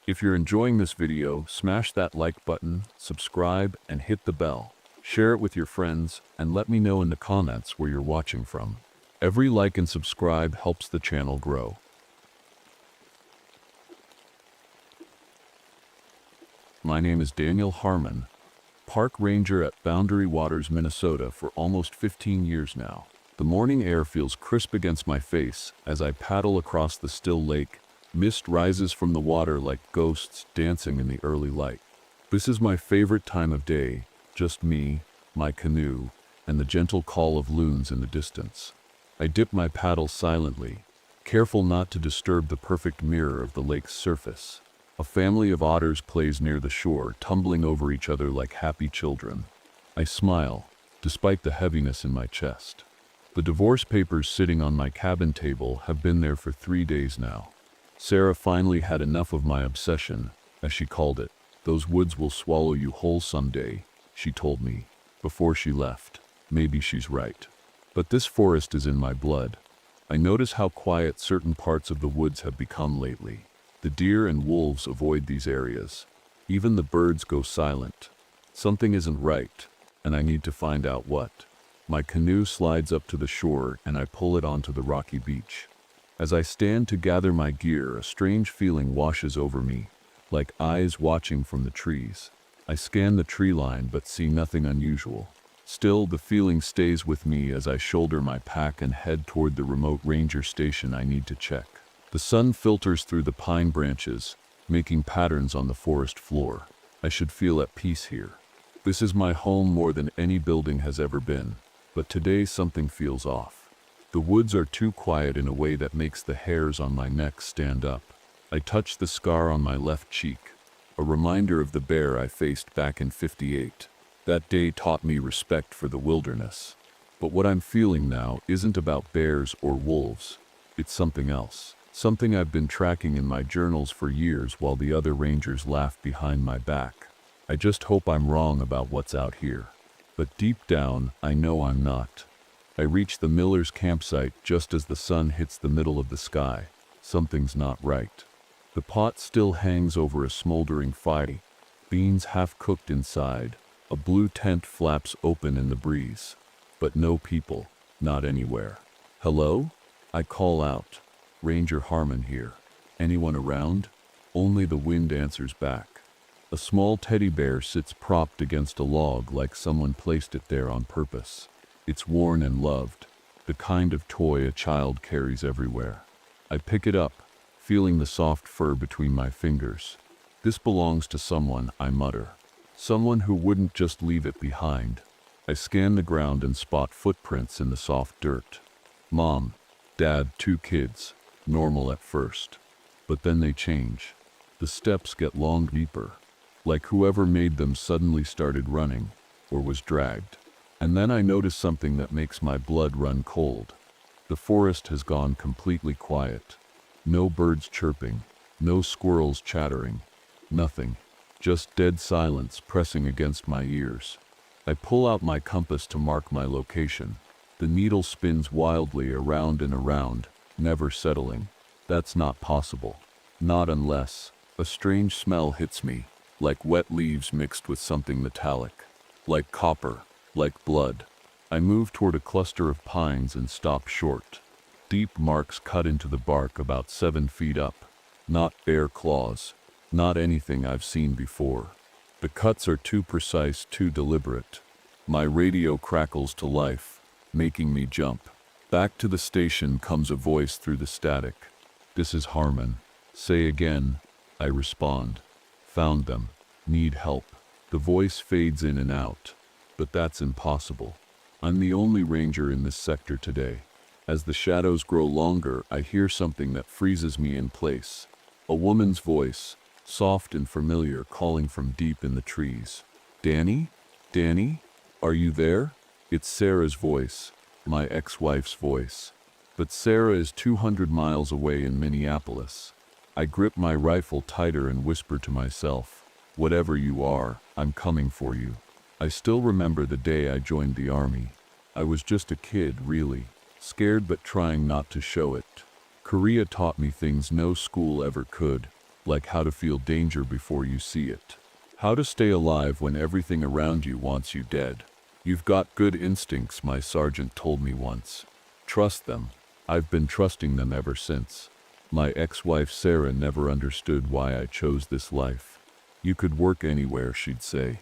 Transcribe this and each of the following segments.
If you're enjoying this video, smash that like button, subscribe, and hit the bell. Share it with your friends, and let me know in the comments where you're watching from. Every like and subscribe helps the channel grow. My name is Daniel Harmon, park ranger at Boundary Waters, Minnesota for almost 15 years now. The morning air feels crisp against my face as I paddle across the still lake. Mist rises from the water like ghosts dancing in the early light. This is my favorite time of day, just me, my canoe, and the gentle call of loons in the distance. I dip my paddle silently, careful not to disturb the perfect mirror of the lake's surface. A family of otters plays near the shore, tumbling over each other like happy children. I smile, despite the heaviness in my chest. The divorce papers sitting on my cabin table have been there for 3 days now. Sarah finally had enough of my obsession, as she called it. "Those woods will swallow you whole someday," she told me, before she left. Maybe she's right. But this forest is in my blood. I notice how quiet certain parts of the woods have become lately. The deer and wolves avoid these areas. Even the birds go silent. Something isn't right, and I need to find out what. My canoe slides up to the shore, and I pull it onto the rocky beach. As I stand to gather my gear, a strange feeling washes over me, like eyes watching from the trees. I scan the tree line but see nothing unusual. Still, the feeling stays with me as I shoulder my pack and head toward the remote ranger station I need to check. The sun filters through the pine branches, making patterns on the forest floor. I should feel at peace here. This is my home more than any building has ever been, but today something feels off. The woods are too quiet in a way that makes the hairs on my neck stand up. I touch the scar on my left cheek, a reminder of the bear I faced back in '58. That day taught me respect for the wilderness. But what I'm feeling now isn't about bears or wolves. It's something else. Something I've been tracking in my journals for years while the other rangers laugh behind my back. I just hope I'm wrong about what's out here. But deep down, I know I'm not. I reach the Miller's campsite just as the sun hits the middle of the sky. Something's not right. The pot still hangs over a smoldering fire, beans half cooked inside. A blue tent flaps open in the breeze. But no people, not anywhere. "Hello?" I call out. "Ranger Harmon here. Anyone around?" Only the wind answers back. A small teddy bear sits propped against a log like someone placed it there on purpose. It's worn and loved, the kind of toy a child carries everywhere. I pick it up, feeling the soft fur between my fingers. "This belongs to someone," I mutter. "Someone who wouldn't just leave it behind." I scan the ground and spot footprints in the soft dirt. Mom, Dad, 2 kids. Normal at first. But then they change. The steps get long, deeper, like whoever made them suddenly started running, or was dragged. And then I notice something that makes my blood run cold. The forest has gone completely quiet. No birds chirping, no squirrels chattering, nothing. Just dead silence pressing against my ears. I pull out my compass to mark my location. The needle spins wildly around and around, never settling. That's not possible. Not unless a strange smell hits me, like wet leaves mixed with something metallic, like copper, like blood. I move toward a cluster of pines and stop short. Deep marks cut into the bark about 7 feet up. Not bear claws, not anything I've seen before. The cuts are too precise, too deliberate. My radio crackles to life, making me jump. Back to the station comes a voice through the static. "This is Harmon." "Say again," I respond. "Found them. Need help." The voice fades in and out. But that's impossible. I'm the only ranger in this sector today. As the shadows grow longer, I hear something that freezes me in place. A woman's voice, soft and familiar, calling from deep in the trees. "Danny? Danny? Are you there?" It's Sarah's voice, my ex-wife's voice. But Sarah is 200 miles away in Minneapolis. I grip my rifle tighter and whisper to myself, "Whatever you are, I'm coming for you." I still remember the day I joined the army. I was just a kid, really, scared but trying not to show it. Korea taught me things no school ever could. like how to feel danger before you see it. How to stay alive when everything around you wants you dead. You've got good instincts, my sergeant told me once. Trust them. I've been trusting them ever since. My ex-wife Sarah never understood why I chose this life. You could work anywhere, she'd say.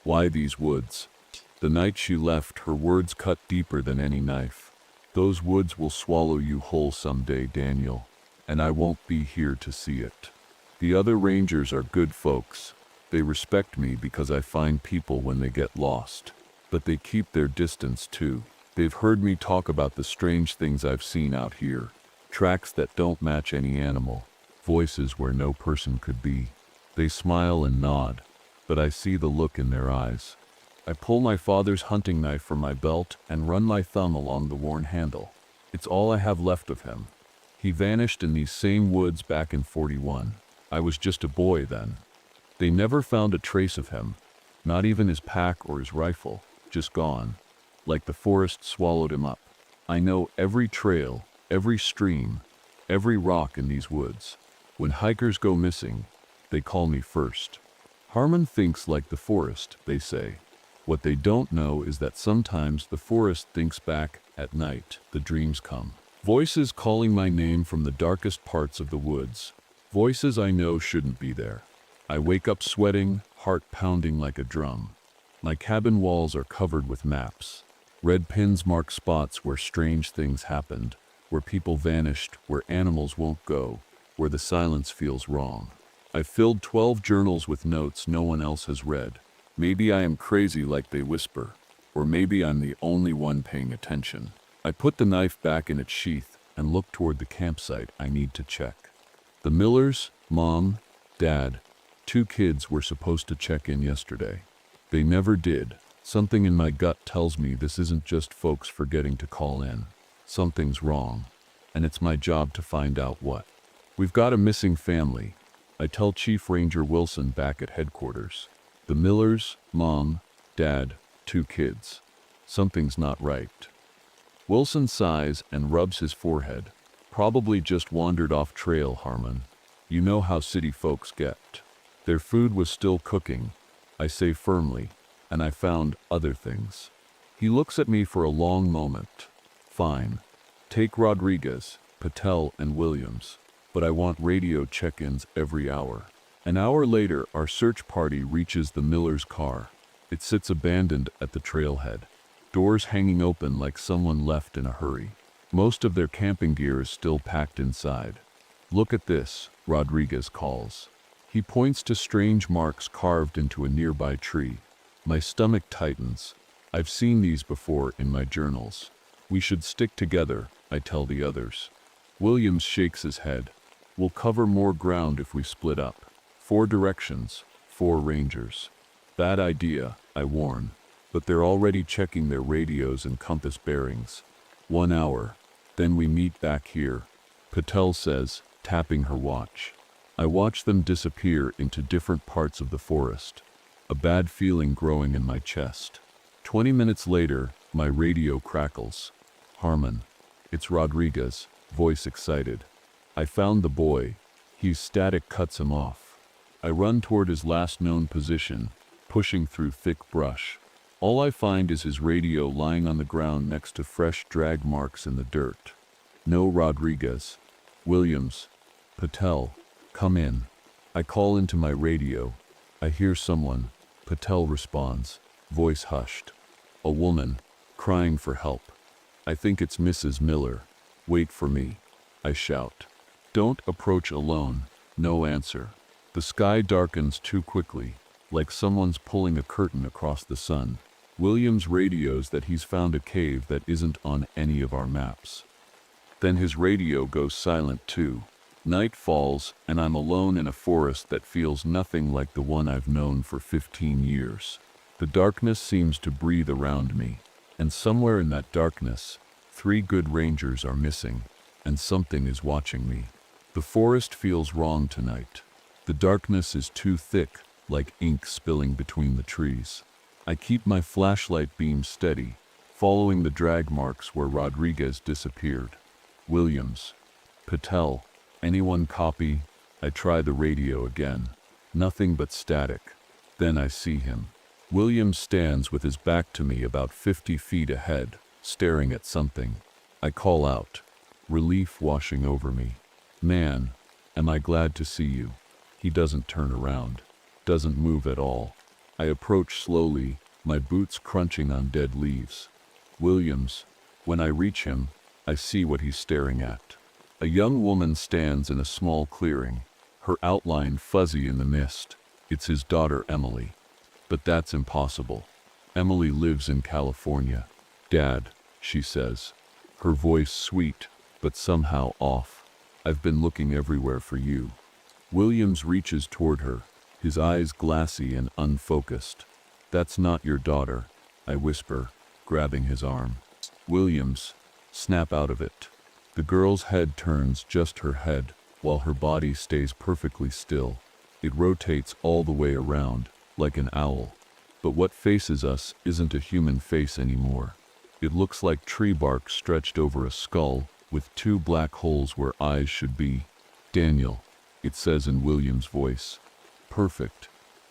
Why these woods? The night she left, her words cut deeper than any knife. Those woods will swallow you whole someday, Daniel, and I won't be here to see it. The other rangers are good folks. They respect me because I find people when they get lost. But they keep their distance too. They've heard me talk about the strange things I've seen out here. Tracks that don't match any animal. Voices where no person could be. They smile and nod, but I see the look in their eyes. I pull my father's hunting knife from my belt and run my thumb along the worn handle. It's all I have left of him. He vanished in these same woods back in '41. I was just a boy then. They never found a trace of him, not even his pack or his rifle, just gone, like the forest swallowed him up. I know every trail, every stream, every rock in these woods. When hikers go missing, they call me first. Harmon thinks like the forest, they say. What they don't know is that sometimes the forest thinks back at night. The dreams come. Voices calling my name from the darkest parts of the woods. Voices I know shouldn't be there. I wake up sweating, heart pounding like a drum. My cabin walls are covered with maps. Red pins mark spots where strange things happened, where people vanished, where animals won't go, where the silence feels wrong. I've filled 12 journals with notes no one else has read. Maybe I am crazy like they whisper, or maybe I'm the only one paying attention. I put the knife back in its sheath and look toward the campsite I need to check. The Millers, Mom, Dad, 2 kids were supposed to check in yesterday. They never did. Something in my gut tells me this isn't just folks forgetting to call in. Something's wrong, and it's my job to find out what. We've got a missing family, I tell Chief Ranger Wilson back at headquarters. The Millers, Mom, Dad, 2 kids. Something's not right. Wilson sighs and rubs his forehead. Probably just wandered off trail, Harmon. You know how city folks get. Their food was still cooking, I say firmly, and I found other things. He looks at me for a long moment. Fine. Take Rodriguez, Patel, and Williams. But I want radio check-ins every hour. An hour later, our search party reaches the Miller's car. It sits abandoned at the trailhead. Doors hanging open like someone left in a hurry. Most of their camping gear is still packed inside. Look at this, Rodriguez calls. He points to strange marks carved into a nearby tree. My stomach tightens. I've seen these before in my journals. We should stick together, I tell the others. Williams shakes his head. We'll cover more ground if we split up. 4 directions, 4 rangers. Bad idea, I warn. But they're already checking their radios and compass bearings. 1 hour. Then we meet back here, Patel says, tapping her watch. I watch them disappear into different parts of the forest. A bad feeling growing in my chest. 20 minutes later, my radio crackles. Harmon. It's Rodriguez, voice excited. I found the boy. His static cuts him off. I run toward his last known position, pushing through thick brush. All I find is his radio lying on the ground next to fresh drag marks in the dirt. No Rodriguez. Williams. Patel. Come in. I call into my radio. I hear someone. Patel responds, voice hushed. A woman, crying for help. I think it's Mrs. Miller. Wait for me, I shout. Don't approach alone. No answer. The sky darkens too quickly, like someone's pulling a curtain across the sun. Williams radios that he's found a cave that isn't on any of our maps. Then his radio goes silent too. Night falls, and I'm alone in a forest that feels nothing like the one I've known for 15 years. The darkness seems to breathe around me, and somewhere in that darkness, 3 good rangers are missing, and something is watching me. The forest feels wrong tonight. The darkness is too thick, like ink spilling between the trees. I keep my flashlight beam steady, following the drag marks where Rodriguez disappeared. Williams. Patel. Anyone copy? I try the radio again. Nothing but static. Then I see him. Williams stands with his back to me about 50 feet ahead, staring at something. I call out, relief washing over me. Man, am I glad to see you. He doesn't turn around, doesn't move at all. I approach slowly, my boots crunching on dead leaves. Williams. When I reach him, I see what he's staring at. A young woman stands in a small clearing, her outline fuzzy in the mist. It's his daughter Emily. But that's impossible. Emily lives in California. Dad, she says, her voice sweet, but somehow off. I've been looking everywhere for you. Williams reaches toward her, his eyes glassy and unfocused. That's not your daughter, I whisper, grabbing his arm. Williams, snap out of it. The girl's head turns just her head, while her body stays perfectly still. It rotates all the way around, like an owl. But what faces us isn't a human face anymore. It looks like tree bark stretched over a skull, with 2 black holes where eyes should be. Daniel, it says in Williams' voice. Perfect.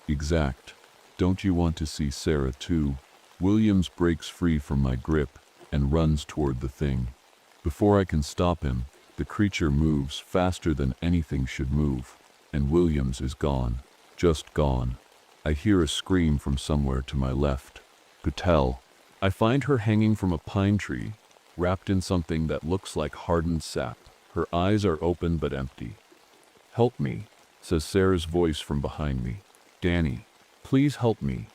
Exact. Don't you want to see Sarah too? Williams breaks free from my grip and runs toward the thing. Before I can stop him, the creature moves faster than anything should move, and Williams is gone. Just gone. I hear a scream from somewhere to my left. Patel. I find her hanging from a pine tree, wrapped in something that looks like hardened sap. Her eyes are open but empty. Help me, says Sarah's voice from behind me. Danny, please help me.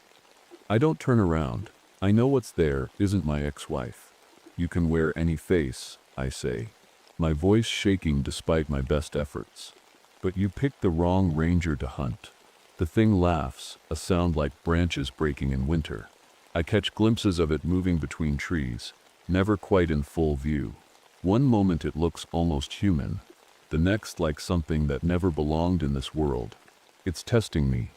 I don't turn around. I know what's there isn't my ex-wife. You can wear any face, I say, my voice shaking despite my best efforts. But you picked the wrong ranger to hunt. The thing laughs, a sound like branches breaking in winter. I catch glimpses of it moving between trees, never quite in full view. One moment it looks almost human, the next like something that never belonged in this world. It's testing me,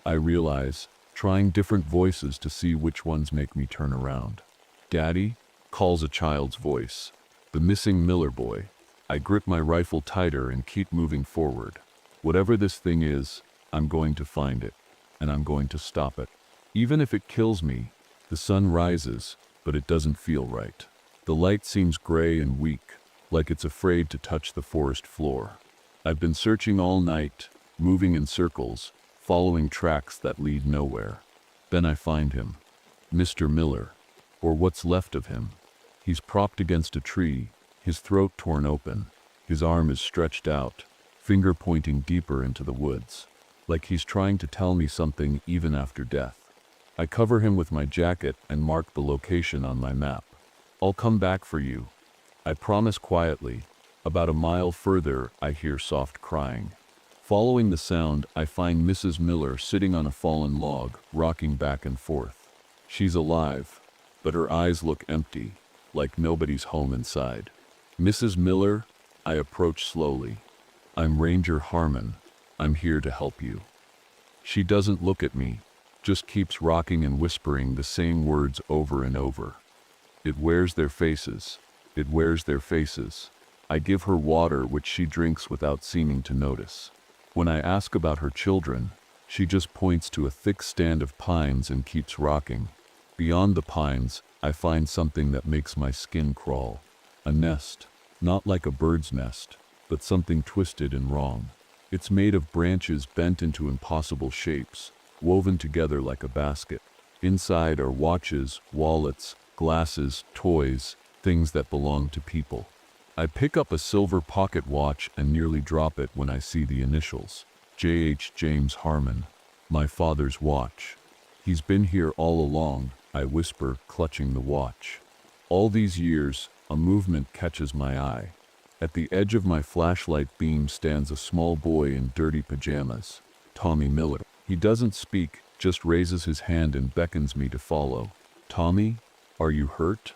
I realize, trying different voices to see which ones make me turn around. Daddy, calls a child's voice. The missing Miller boy. I grip my rifle tighter and keep moving forward. Whatever this thing is, I'm going to find it, and I'm going to stop it. Even if it kills me. The sun rises, but it doesn't feel right. The light seems gray and weak, like it's afraid to touch the forest floor. I've been searching all night, moving in circles, following tracks that lead nowhere. Then I find him. Mr. Miller, or what's left of him. He's propped against a tree, his throat torn open. His arm is stretched out, finger pointing deeper into the woods, like he's trying to tell me something even after death. I cover him with my jacket and mark the location on my map. I'll come back for you, I promise quietly. About a mile further, I hear soft crying. Following the sound, I find Mrs. Miller sitting on a fallen log, rocking back and forth. She's alive, but her eyes look empty, like nobody's home inside. Mrs. Miller, I approach slowly. I'm Ranger Harmon. I'm here to help you. She doesn't look at me, just keeps rocking and whispering the same words over and over. It wears their faces. It wears their faces. I give her water, which she drinks without seeming to notice. When I ask about her children, she just points to a thick stand of pines and keeps rocking. Beyond the pines, I find something that makes my skin crawl. A nest, not like a bird's nest, but something twisted and wrong. It's made of branches bent into impossible shapes, woven together like a basket. Inside are watches, wallets, glasses, toys, things that belong to people. I pick up a silver pocket watch and nearly drop it when I see the initials. J.H. James Harmon. My father's watch. He's been here all along, I whisper, clutching the watch. All these years, a movement catches my eye. At the edge of my flashlight beam stands a small boy in dirty pajamas. Tommy Miller. He doesn't speak, just raises his hand and beckons me to follow. Tommy, are you hurt?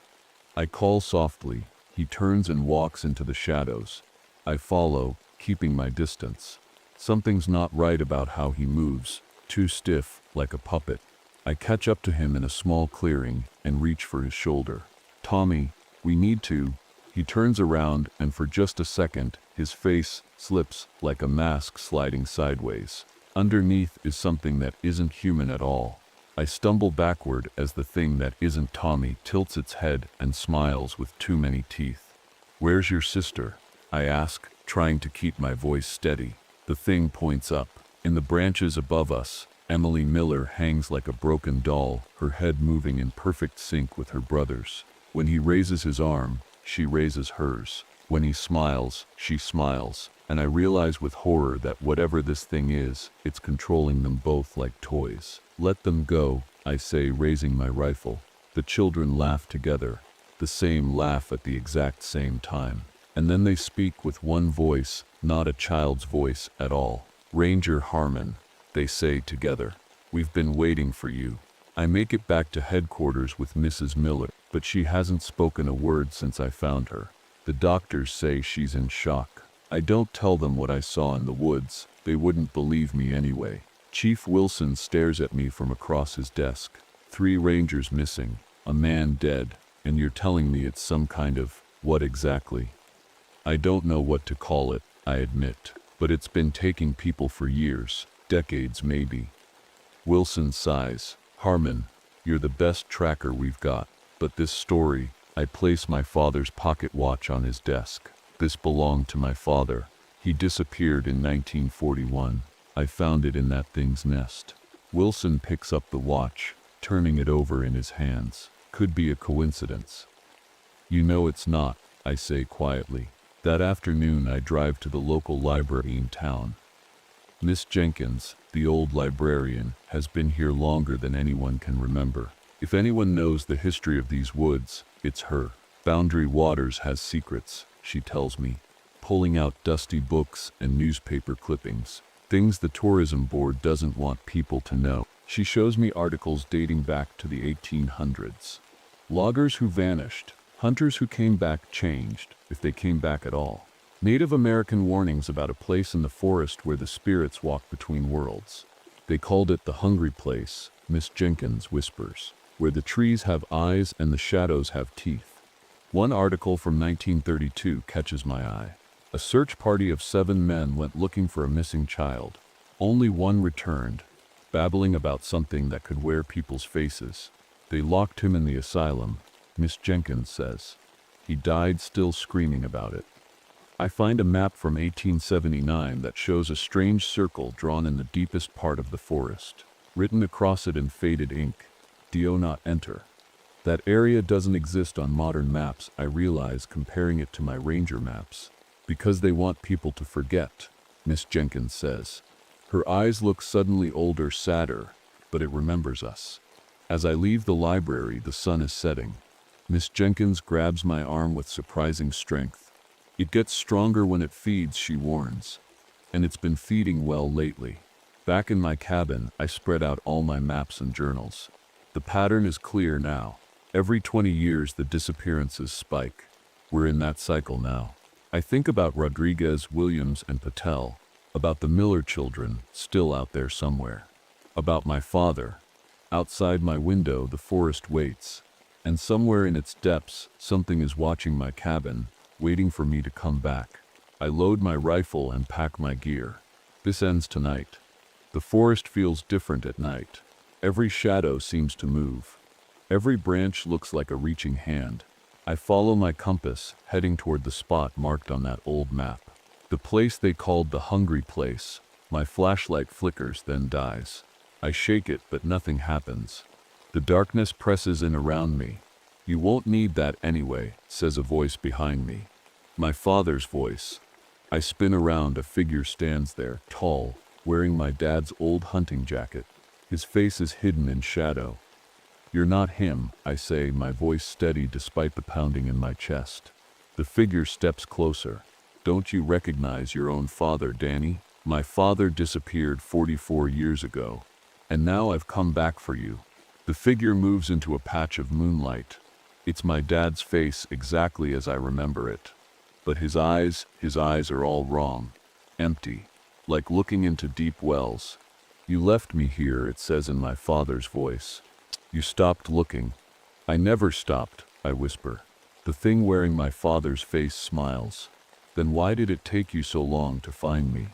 I call softly. He turns and walks into the shadows. I follow, keeping my distance. Something's not right about how he moves, too stiff, like a puppet. I catch up to him in a small clearing and reach for his shoulder. Tommy, we need to. He turns around and for just a second, His face slips like a mask sliding sideways. Underneath is something that isn't human at all. I stumble backward as the thing that isn't Tommy tilts its head and smiles with too many teeth. "Where's your sister?" I ask, trying to keep my voice steady. The thing points up. In the branches above us, Emily Miller hangs like a broken doll, her head moving in perfect sync with her brother's. When he raises his arm, she raises hers. When he smiles, she smiles, and I realize with horror that whatever this thing is, it's controlling them both like toys. "Let them go," I say, raising my rifle. The children laugh together, the same laugh at the exact same time. And then they speak with one voice, not a child's voice at all. "Ranger Harmon," they say together. "We've been waiting for you." I make it back to headquarters with Mrs. Miller, but she hasn't spoken a word since I found her. The doctors say she's in shock. I don't tell them what I saw in the woods. They wouldn't believe me anyway. Chief Wilson stares at me from across his desk. 3 rangers missing, a man dead, and you're telling me it's some kind of, what exactly? I don't know what to call it, I admit, but it's been taking people for years, decades maybe. Wilson sighs. "Harmon, you're the best tracker we've got, but this story," I place my father's pocket watch on his desk. "This belonged to my father. He disappeared in 1941. I found it in that thing's nest." Wilson picks up the watch, turning it over in his hands. "Could be a coincidence." "You know it's not," I say quietly. That afternoon I drive to the local library in town. Miss Jenkins, the old librarian, has been here longer than anyone can remember. If anyone knows the history of these woods, it's her. Boundary Waters has secrets, she tells me, pulling out dusty books and newspaper clippings, things the tourism board doesn't want people to know. She shows me articles dating back to the 1800s. Loggers who vanished, hunters who came back changed, if they came back at all. Native American warnings about a place in the forest where the spirits walk between worlds. They called it the hungry place, Miss Jenkins whispers, where the trees have eyes and the shadows have teeth. One article from 1932 catches my eye. A search party of 7 men went looking for a missing child. Only one returned, babbling about something that could wear people's faces. They locked him in the asylum, Miss Jenkins says. He died still screaming about it. I find a map from 1879 that shows a strange circle drawn in the deepest part of the forest. Written across it in faded ink, "Do not enter." That area doesn't exist on modern maps, I realize, comparing it to my ranger maps. "Because they want people to forget," Miss Jenkins says. Her eyes look suddenly older, sadder, but it remembers us. As I leave the library, the sun is setting. Miss Jenkins grabs my arm with surprising strength. "It gets stronger when it feeds," she warns. And it's been feeding well lately. Back in my cabin, I spread out all my maps and journals. The pattern is clear now. Every 20 years the disappearances spike. We're in that cycle now. I think about Rodriguez, Williams, and Patel, about the Miller children still out there somewhere, about my father. Outside my window the forest waits, and somewhere in its depths something is watching my cabin, waiting for me to come back. I load my rifle and pack my gear. This ends tonight. The forest feels different at night. Every shadow seems to move. Every branch looks like a reaching hand. I follow my compass, heading toward the spot marked on that old map. The place they called the hungry place. My flashlight flickers, then dies. I shake it, but nothing happens. The darkness presses in around me. "You won't need that anyway," says a voice behind me. My father's voice. I spin around. A figure stands there, tall, wearing my dad's old hunting jacket. His face is hidden in shadow. "You're not him," I say, my voice steady despite the pounding in my chest. The figure steps closer. "Don't you recognize your own father, Danny? My father disappeared 44 years ago, and now I've come back for you." The figure moves into a patch of moonlight. It's my dad's face exactly as I remember it. But his eyes are all wrong. Empty. Like looking into deep wells. "You left me here," it says in my father's voice. "You stopped looking." "I never stopped," I whisper. The thing wearing my father's face smiles. Then why did it take you so long to find me?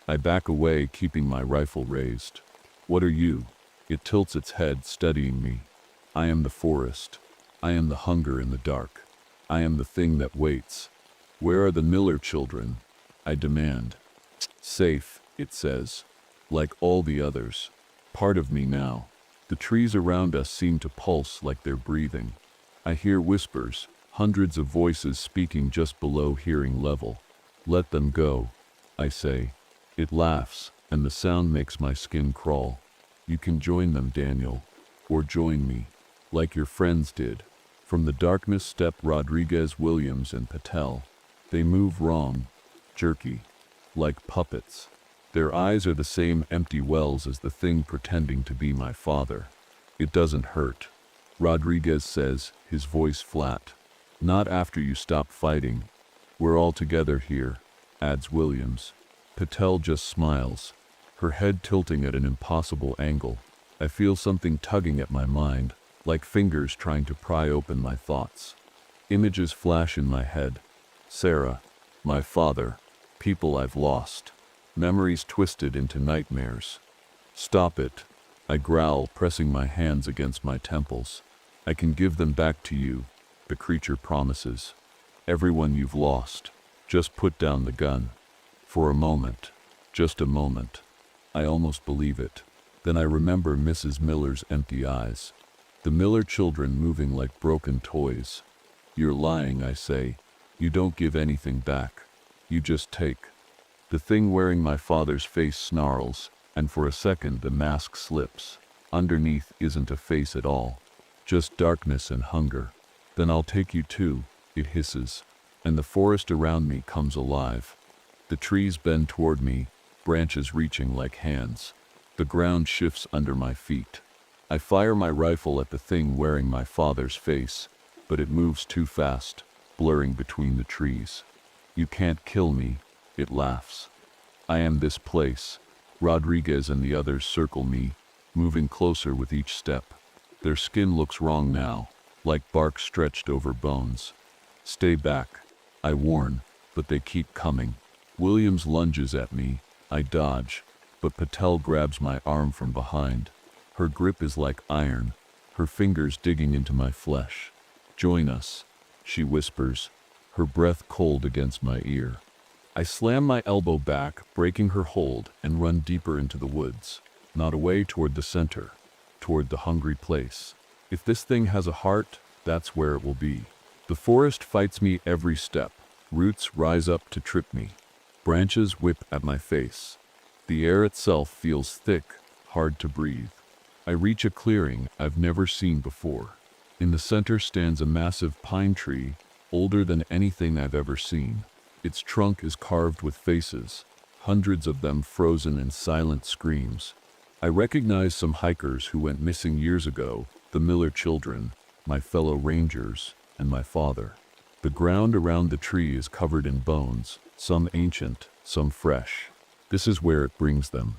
I back away, keeping my rifle raised. What are you? It tilts its head, studying me. I am the forest. I am the hunger in the dark. I am the thing that waits. Where are the Miller children? I demand. Safe, it says. Like all the others. Part of me now. The trees around us seem to pulse like they're breathing. I hear whispers, hundreds of voices speaking just below hearing level. Let them go, I say. It laughs, and the sound makes my skin crawl. You can join them, Daniel. Or join me, like your friends did. From the darkness step Rodriguez, Williams, and Patel. They move wrong, jerky, like puppets. Their eyes are the same empty wells as the thing pretending to be my father. It doesn't hurt, Rodriguez says, his voice flat. Not after you stop fighting. We're all together here, adds Williams. Patel just smiles, her head tilting at an impossible angle. I feel something tugging at my mind, like fingers trying to pry open my thoughts. Images flash in my head. Sarah, my father, people I've lost. Memories twisted into nightmares. Stop it, I growl, pressing my hands against my temples. I can give them back to you, the creature promises. Everyone you've lost. Just put down the gun. For a moment. Just a moment. I almost believe it. Then I remember Mrs. Miller's empty eyes. The Miller children moving like broken toys. You're lying, I say. You don't give anything back. You just take. The thing wearing my father's face snarls, and for a second the mask slips. Underneath isn't a face at all. Just darkness and hunger. Then I'll take you too, it hisses. And the forest around me comes alive. The trees bend toward me, branches reaching like hands. The ground shifts under my feet. I fire my rifle at the thing wearing my father's face, but it moves too fast, blurring between the trees. You can't kill me, it laughs. I am this place. Rodriguez and the others circle me, moving closer with each step. Their skin looks wrong now, like bark stretched over bones. Stay back, I warn, but they keep coming. Williams lunges at me. I dodge, but Patel grabs my arm from behind. Her grip is like iron, her fingers digging into my flesh. Join us, she whispers, her breath cold against my ear. I slam my elbow back, breaking her hold, and run deeper into the woods, not away toward the center, toward the hungry place. If this thing has a heart, that's where it will be. The forest fights me every step. Roots rise up to trip me. Branches whip at my face. The air itself feels thick, hard to breathe. I reach a clearing I've never seen before. In the center stands a massive pine tree, older than anything I've ever seen. Its trunk is carved with faces, hundreds of them frozen in silent screams. I recognize some hikers who went missing years ago, the Miller children, my fellow rangers, and my father. The ground around the tree is covered in bones, some ancient, some fresh. This is where it brings them.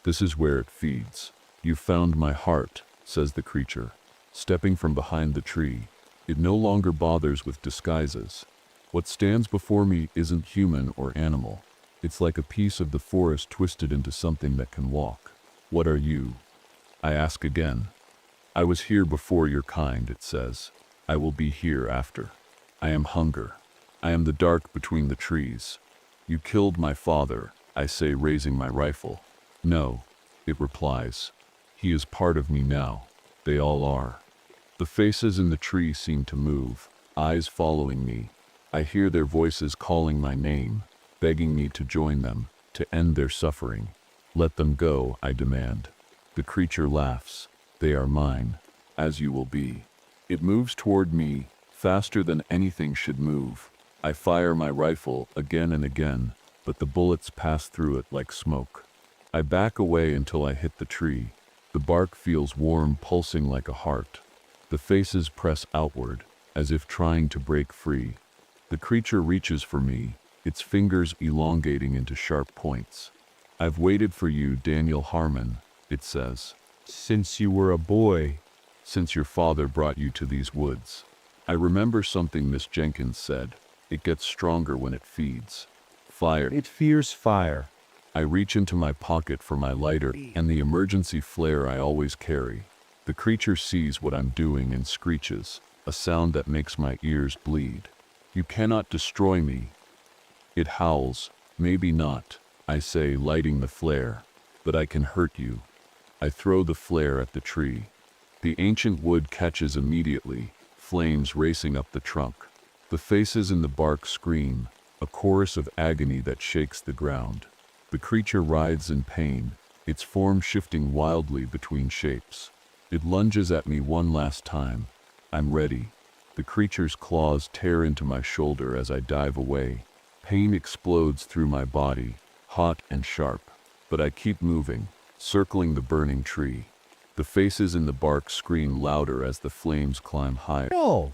This is where it feeds. You found my heart, says the creature, stepping from behind the tree. It no longer bothers with disguises. What stands before me isn't human or animal. It's like a piece of the forest twisted into something that can walk. What are you? I ask again. I was here before your kind, it says. I will be here after. I am hunger. I am the dark between the trees. You killed my father, I say, raising my rifle. No, it replies. He is part of me now. They all are. The faces in the tree seem to move, eyes following me. I hear their voices calling my name, begging me to join them, to end their suffering. Let them go, I demand. The creature laughs. They are mine, as you will be. It moves toward me, faster than anything should move. I fire my rifle again and again, but the bullets pass through it like smoke. I back away until I hit the tree. The bark feels warm, pulsing like a heart. The faces press outward, as if trying to break free. The creature reaches for me, its fingers elongating into sharp points. I've waited for you, Daniel Harmon, it says. Since you were a boy. Since your father brought you to these woods. I remember something Miss Jenkins said. It gets stronger when it feeds. Fire. It fears fire. I reach into my pocket for my lighter and the emergency flare I always carry. The creature sees what I'm doing and screeches, a sound that makes my ears bleed. You cannot destroy me. It howls. Maybe not, I say, lighting the flare. But I can hurt you. I throw the flare at the tree. The ancient wood catches immediately, flames racing up the trunk. The faces in the bark scream, a chorus of agony that shakes the ground. The creature writhes in pain, its form shifting wildly between shapes. It lunges at me one last time. I'm ready. The creature's claws tear into my shoulder as I dive away. Pain explodes through my body, hot and sharp. But I keep moving, circling the burning tree. The faces in the bark scream louder as the flames climb higher. No!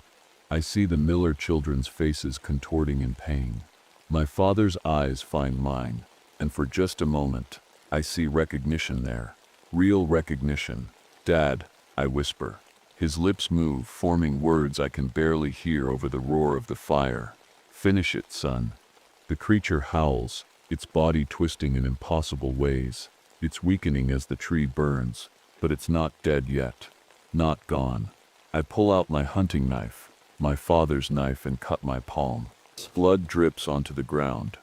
I see the Miller children's faces contorting in pain. My father's eyes find mine, and for just a moment, I see recognition there. Real recognition. Dad, I whisper. His lips move, forming words I can barely hear over the roar of the fire. Finish it, son. The creature howls, its body twisting in impossible ways. It's weakening as the tree burns, but it's not dead yet. Not gone. I pull out my hunting knife, my father's knife, and cut my palm. Blood drips onto the ground.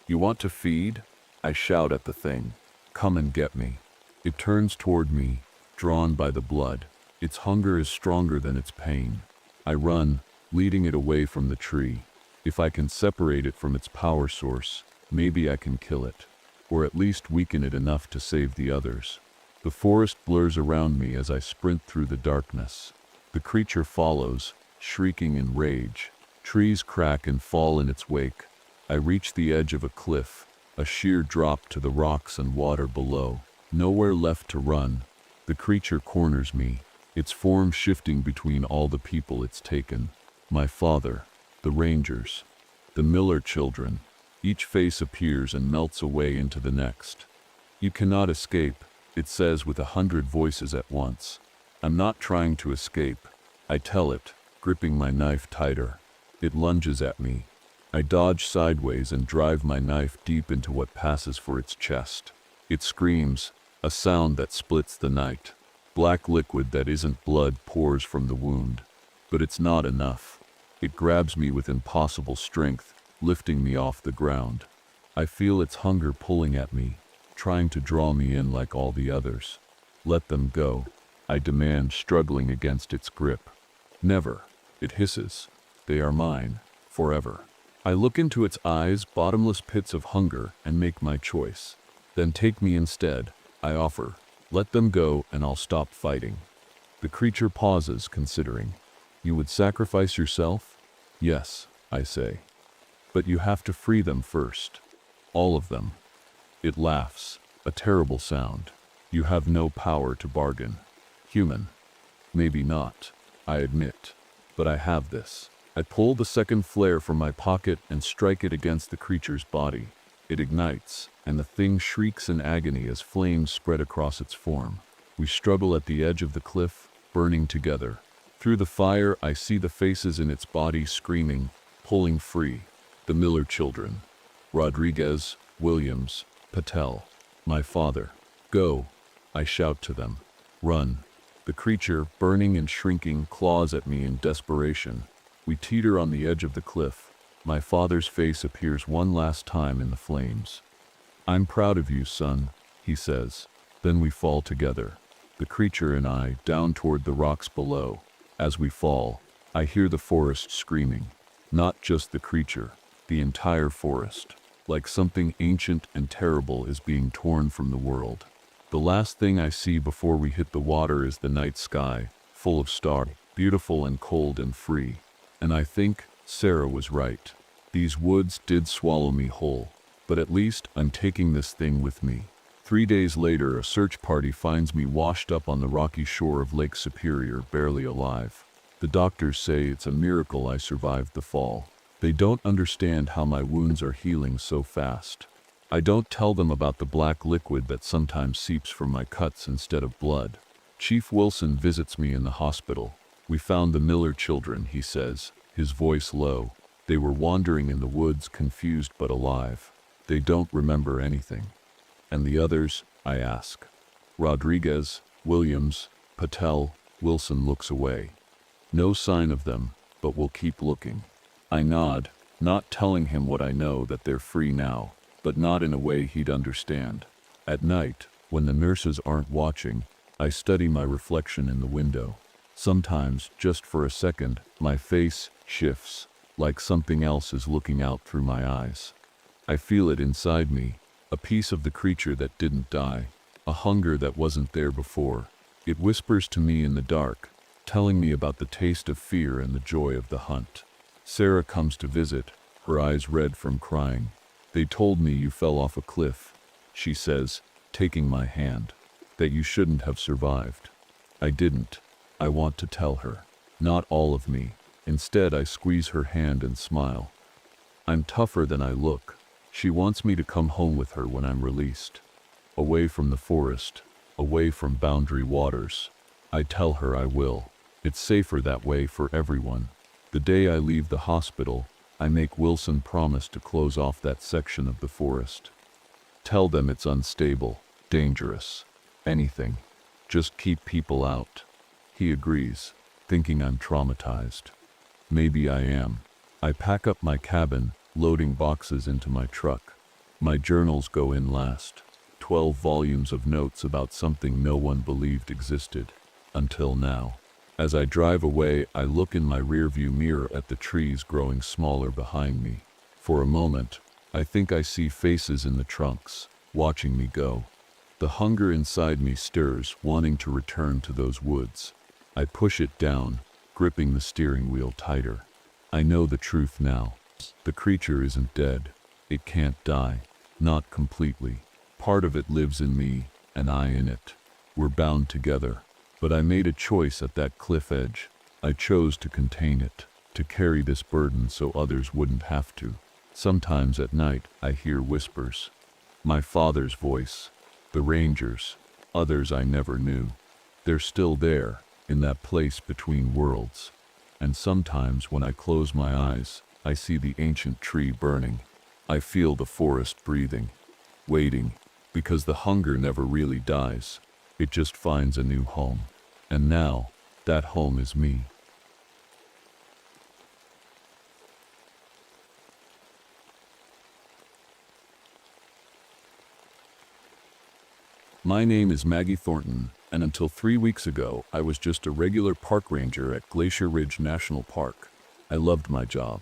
You want to feed? I shout at the thing. Come and get me. It turns toward me, drawn by the blood. Its hunger is stronger than its pain. I run, leading it away from the tree. If I can separate it from its power source, maybe I can kill it, or at least weaken it enough to save the others. The forest blurs around me as I sprint through the darkness. The creature follows, shrieking in rage. Trees crack and fall in its wake. I reach the edge of a cliff, a sheer drop to the rocks and water below. Nowhere left to run. The creature corners me, its form shifting between all the people it's taken. My father, the Rangers, the Miller children. Each face appears and melts away into the next. You cannot escape, it says with 100 voices at once. I'm not trying to escape, I tell it, gripping my knife tighter. It lunges at me. I dodge sideways and drive my knife deep into what passes for its chest. It screams, a sound that splits the night. Black liquid that isn't blood pours from the wound. But it's not enough. It grabs me with impossible strength, lifting me off the ground. I feel its hunger pulling at me, trying to draw me in like all the others. Let them go, I demand, struggling against its grip. Never, it hisses. They are mine, forever. I look into its eyes, bottomless pits of hunger, and make my choice. Then take me instead, I offer. Let them go and I'll stop fighting. The creature pauses, considering. You would sacrifice yourself? Yes, I say. But you have to free them first. All of them. It laughs, a terrible sound. You have no power to bargain. Human. Maybe not, I admit. But I have this. I pull the second flare from my pocket and strike it against the creature's body. It ignites, and the thing shrieks in agony as flames spread across its form. We struggle at the edge of the cliff, burning together. Through the fire, I see the faces in its body screaming, pulling free. The Miller children. Rodriguez, Williams, Patel. My father. Go, I shout to them. Run. The creature, burning and shrinking, claws at me in desperation. We teeter on the edge of the cliff. My father's face appears one last time in the flames. I'm proud of you, son, he says. Then we fall together. The creature and I, down toward the rocks below. As we fall, I hear the forest screaming. Not just the creature, the entire forest. Like something ancient and terrible is being torn from the world. The last thing I see before we hit the water is the night sky, full of stars, beautiful and cold and free. And I think Sarah was right. These woods did swallow me whole. But at least I'm taking this thing with me. 3 days later, a search party finds me washed up on the rocky shore of Lake Superior, barely alive. The doctors say it's a miracle I survived the fall. They don't understand how my wounds are healing so fast. I don't tell them about the black liquid that sometimes seeps from my cuts instead of blood. Chief Wilson visits me in the hospital. We found the Miller children, he says, his voice low. They were wandering in the woods, confused but alive. They don't remember anything. And the others, I ask. Rodriguez, Williams, Patel, Wilson looks away. No sign of them, but we'll keep looking. I nod, not telling him what I know, that they're free now, but not in a way he'd understand. At night, when the nurses aren't watching, I study my reflection in the window. Sometimes, just for a second, my face shifts, like something else is looking out through my eyes. I feel it inside me, a piece of the creature that didn't die, a hunger that wasn't there before. It whispers to me in the dark, telling me about the taste of fear and the joy of the hunt. Sarah comes to visit, her eyes red from crying. They told me you fell off a cliff, she says, taking my hand, that you shouldn't have survived. I didn't. I want to tell her. Not all of me. Instead, I squeeze her hand and smile. I'm tougher than I look. She wants me to come home with her when I'm released. Away from the forest, away from Boundary Waters. I tell her I will. It's safer that way for everyone. The day I leave the hospital, I make Wilson promise to close off that section of the forest. Tell them it's unstable, dangerous, anything. Just keep people out. He agrees, thinking I'm traumatized. Maybe I am. I pack up my cabin, loading boxes into my truck. My journals go in last. 12 volumes of notes about something no one believed existed. Until now. As I drive away, I look in my rearview mirror at the trees growing smaller behind me. For a moment, I think I see faces in the trunks, watching me go. The hunger inside me stirs, wanting to return to those woods. I push it down, gripping the steering wheel tighter. I know the truth now. The creature isn't dead. It can't die. Not completely. Part of it lives in me, and I in it. We're bound together. But I made a choice at that cliff edge. I chose to contain it, to carry this burden so others wouldn't have to. Sometimes at night, I hear whispers. My father's voice. The Rangers. Others I never knew. They're still there, in that place between worlds. And sometimes when I close my eyes, I see the ancient tree burning. I feel the forest breathing, waiting, because the hunger never really dies. It just finds a new home. And now, that home is me. My name is Maggie Thornton, and until 3 weeks ago, I was just a regular park ranger at Glacier Ridge National Park. I loved my job.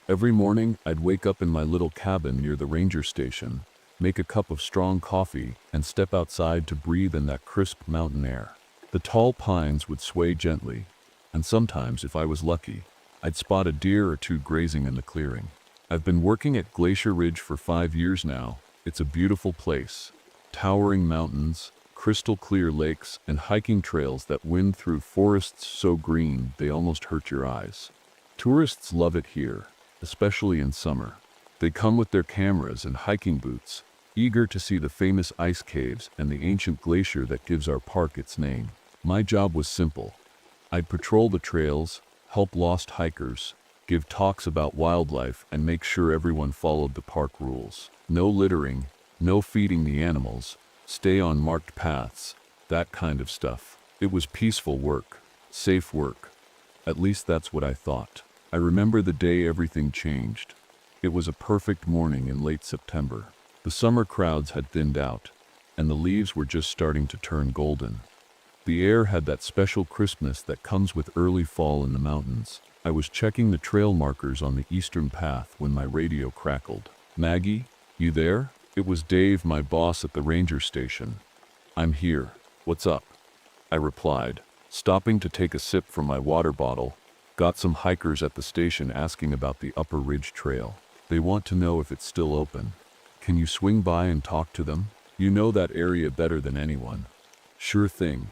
Every morning, I'd wake up in my little cabin near the ranger station, make a cup of strong coffee, and step outside to breathe in that crisp mountain air. The tall pines would sway gently, and sometimes, if I was lucky, I'd spot a deer or two grazing in the clearing. I've been working at Glacier Ridge for 5 years now. It's a beautiful place. Towering mountains, crystal clear lakes, and hiking trails that wind through forests so green they almost hurt your eyes. Tourists love it here, especially in summer. They come with their cameras and hiking boots, eager to see the famous ice caves and the ancient glacier that gives our park its name. My job was simple. I'd patrol the trails, help lost hikers, give talks about wildlife, and make sure everyone followed the park rules. No littering, no feeding the animals, stay on marked paths, that kind of stuff. It was peaceful work, safe work. At least that's what I thought. I remember the day everything changed. It was a perfect morning in late September. The summer crowds had thinned out, and the leaves were just starting to turn golden. The air had that special crispness that comes with early fall in the mountains. I was checking the trail markers on the eastern path when my radio crackled. "Maggie, you there?" It was Dave, my boss at the ranger station. "I'm here. What's up?" I replied, stopping to take a sip from my water bottle. "Got some hikers at the station asking about the Upper Ridge Trail. They want to know if it's still open. Can you swing by and talk to them? You know that area better than anyone." "Sure thing.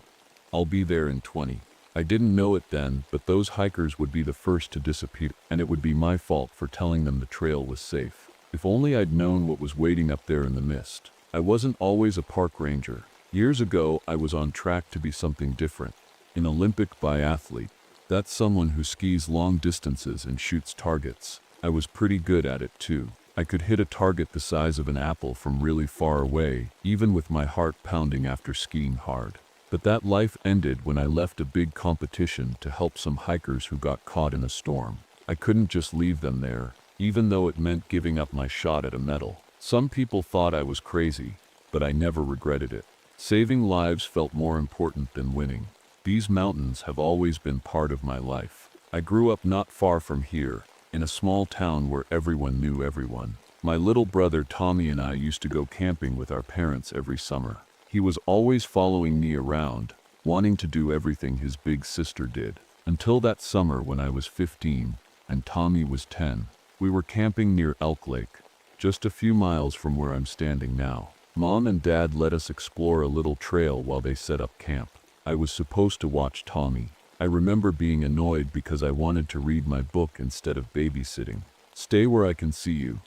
I'll be there in 20. I didn't know it then, but those hikers would be the first to disappear, and it would be my fault for telling them the trail was safe. If only I'd known what was waiting up there in the mist. I wasn't always a park ranger. Years ago, I was on track to be something different. An Olympic biathlete. That's someone who skis long distances and shoots targets. I was pretty good at it too. I could hit a target the size of an apple from really far away, even with my heart pounding after skiing hard. But that life ended when I left a big competition to help some hikers who got caught in a storm. I couldn't just leave them there, even though it meant giving up my shot at a medal. Some people thought I was crazy, but I never regretted it. Saving lives felt more important than winning. These mountains have always been part of my life. I grew up not far from here, in a small town where everyone knew everyone. My little brother Tommy and I used to go camping with our parents every summer. He was always following me around, wanting to do everything his big sister did. Until that summer when I was 15 and Tommy was 10. We were camping near Elk Lake, just a few miles from where I'm standing now. Mom and Dad let us explore a little trail while they set up camp. I was supposed to watch Tommy. I remember being annoyed because I wanted to read my book instead of babysitting. "Stay where I can see you,"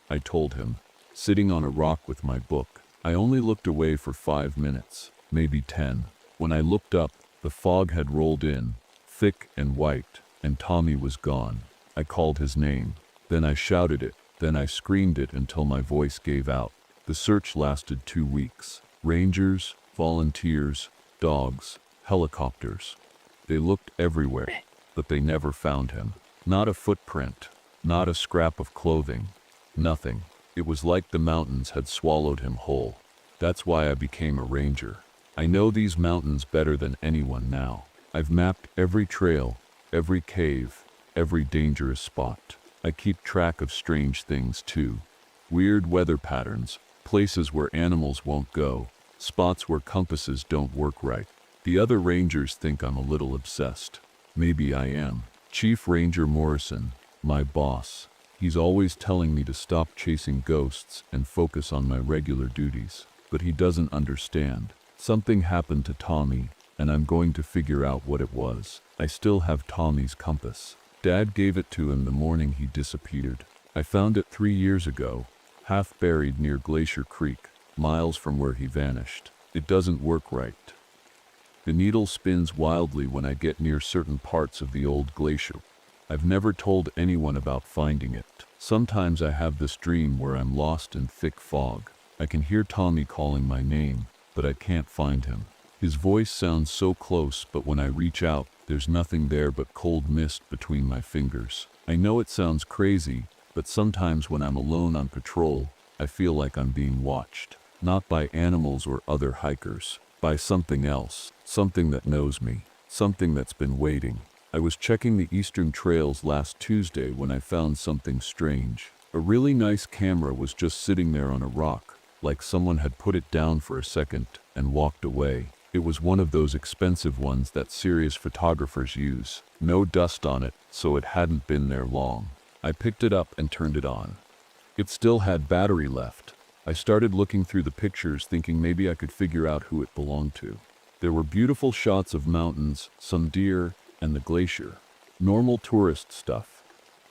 I told him, sitting on a rock with my book. I only looked away for 5 minutes, maybe 10. When I looked up, the fog had rolled in, thick and white, and Tommy was gone. I called his name. Then I shouted it. Then I screamed it until my voice gave out. The search lasted 2 weeks. Rangers, volunteers, dogs, helicopters. They looked everywhere, but they never found him. Not a footprint, not a scrap of clothing, nothing. It was like the mountains had swallowed him whole. That's why I became a ranger. I know these mountains better than anyone now. I've mapped every trail, every cave, every dangerous spot. I keep track of strange things too. Weird weather patterns, places where animals won't go, spots where compasses don't work right. The other rangers think I'm a little obsessed. Maybe I am. Chief Ranger Morrison, my boss, he's always telling me to stop chasing ghosts and focus on my regular duties. But he doesn't understand. Something happened to Tommy, and I'm going to figure out what it was. I still have Tommy's compass. Dad gave it to him the morning he disappeared. I found it 3 years ago, half buried near Glacier Creek, miles from where he vanished. It doesn't work right. The needle spins wildly when I get near certain parts of the old glacier. I've never told anyone about finding it. Sometimes I have this dream where I'm lost in thick fog. I can hear Tommy calling my name, but I can't find him. His voice sounds so close, but when I reach out, there's nothing there but cold mist between my fingers. I know it sounds crazy, but sometimes when I'm alone on patrol, I feel like I'm being watched. Not by animals or other hikers, by something else, something that knows me, something that's been waiting. I was checking the eastern trails last Tuesday when I found something strange. A really nice camera was just sitting there on a rock, like someone had put it down for a second and walked away. It was one of those expensive ones that serious photographers use. No dust on it, so it hadn't been there long. I picked it up and turned it on. It still had battery left. I started looking through the pictures thinking maybe I could figure out who it belonged to. There were beautiful shots of mountains, some deer, and the glacier. Normal tourist stuff.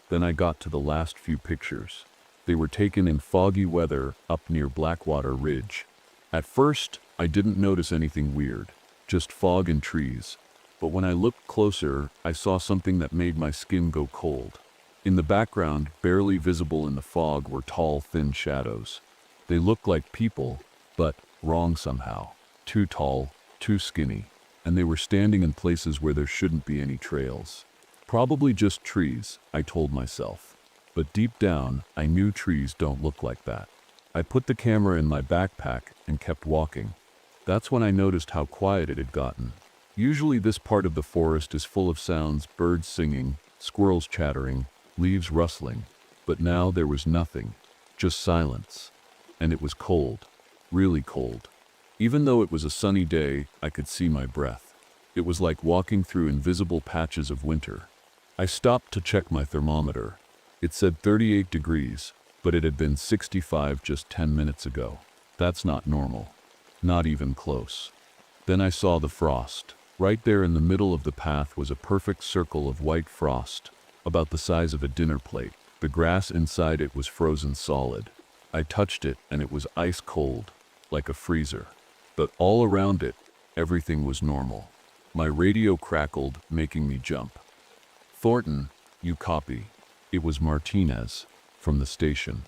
Then I got to the last few pictures. They were taken in foggy weather up near Blackwater Ridge. At first, I didn't notice anything weird, just fog and trees. But when I looked closer, I saw something that made my skin go cold. In the background, barely visible in the fog, were tall, thin shadows. They looked like people, but wrong somehow. Too tall, too skinny, and they were standing in places where there shouldn't be any trails. Probably just trees, I told myself. But deep down, I knew trees don't look like that. I put the camera in my backpack and kept walking. That's when I noticed how quiet it had gotten. Usually this part of the forest is full of sounds, birds singing, squirrels chattering, leaves rustling. But now there was nothing, just silence. And it was cold, really cold. Even though it was a sunny day, I could see my breath. It was like walking through invisible patches of winter. I stopped to check my thermometer. It said 38 degrees, but it had been 65 just 10 minutes ago. That's not normal. Not even close. Then I saw the frost. Right there in the middle of the path was a perfect circle of white frost, about the size of a dinner plate. The grass inside it was frozen solid. I touched it and it was ice cold, like a freezer. But all around it, everything was normal. My radio crackled, making me jump. "Thornton, you copy?" It was Martinez, from the station.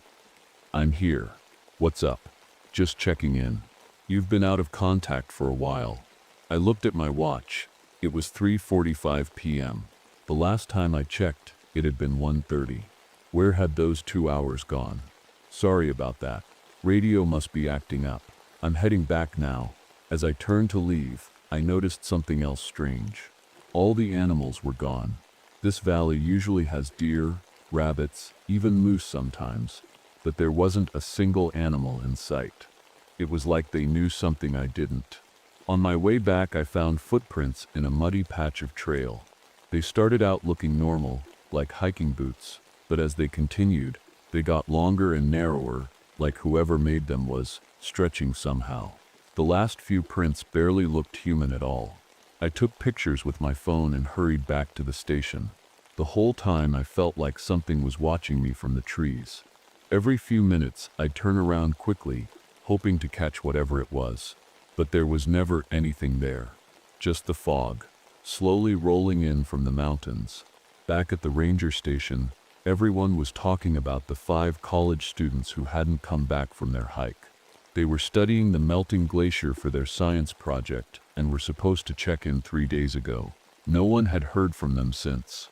"I'm here. What's up?" "Just checking in. You've been out of contact for a while." I looked at my watch. It was 3:45 p.m. The last time I checked, it had been 1:30. Where had those 2 hours gone? "Sorry about that. Radio must be acting up. I'm heading back now." As I turned to leave, I noticed something else strange. All the animals were gone. This valley usually has deer, rabbits, even moose sometimes, but there wasn't a single animal in sight. It was like they knew something I didn't. On my way back, I found footprints in a muddy patch of trail. They started out looking normal, like hiking boots, but as they continued, they got longer and narrower, like whoever made them was stretching somehow. The last few prints barely looked human at all. I took pictures with my phone and hurried back to the station. The whole time I felt like something was watching me from the trees. Every few minutes I'd turn around quickly, hoping to catch whatever it was. But there was never anything there. Just the fog, slowly rolling in from the mountains. Back at the ranger station, everyone was talking about the 5 college students who hadn't come back from their hike. They were studying the melting glacier for their science project and were supposed to check in 3 days ago. No one had heard from them since.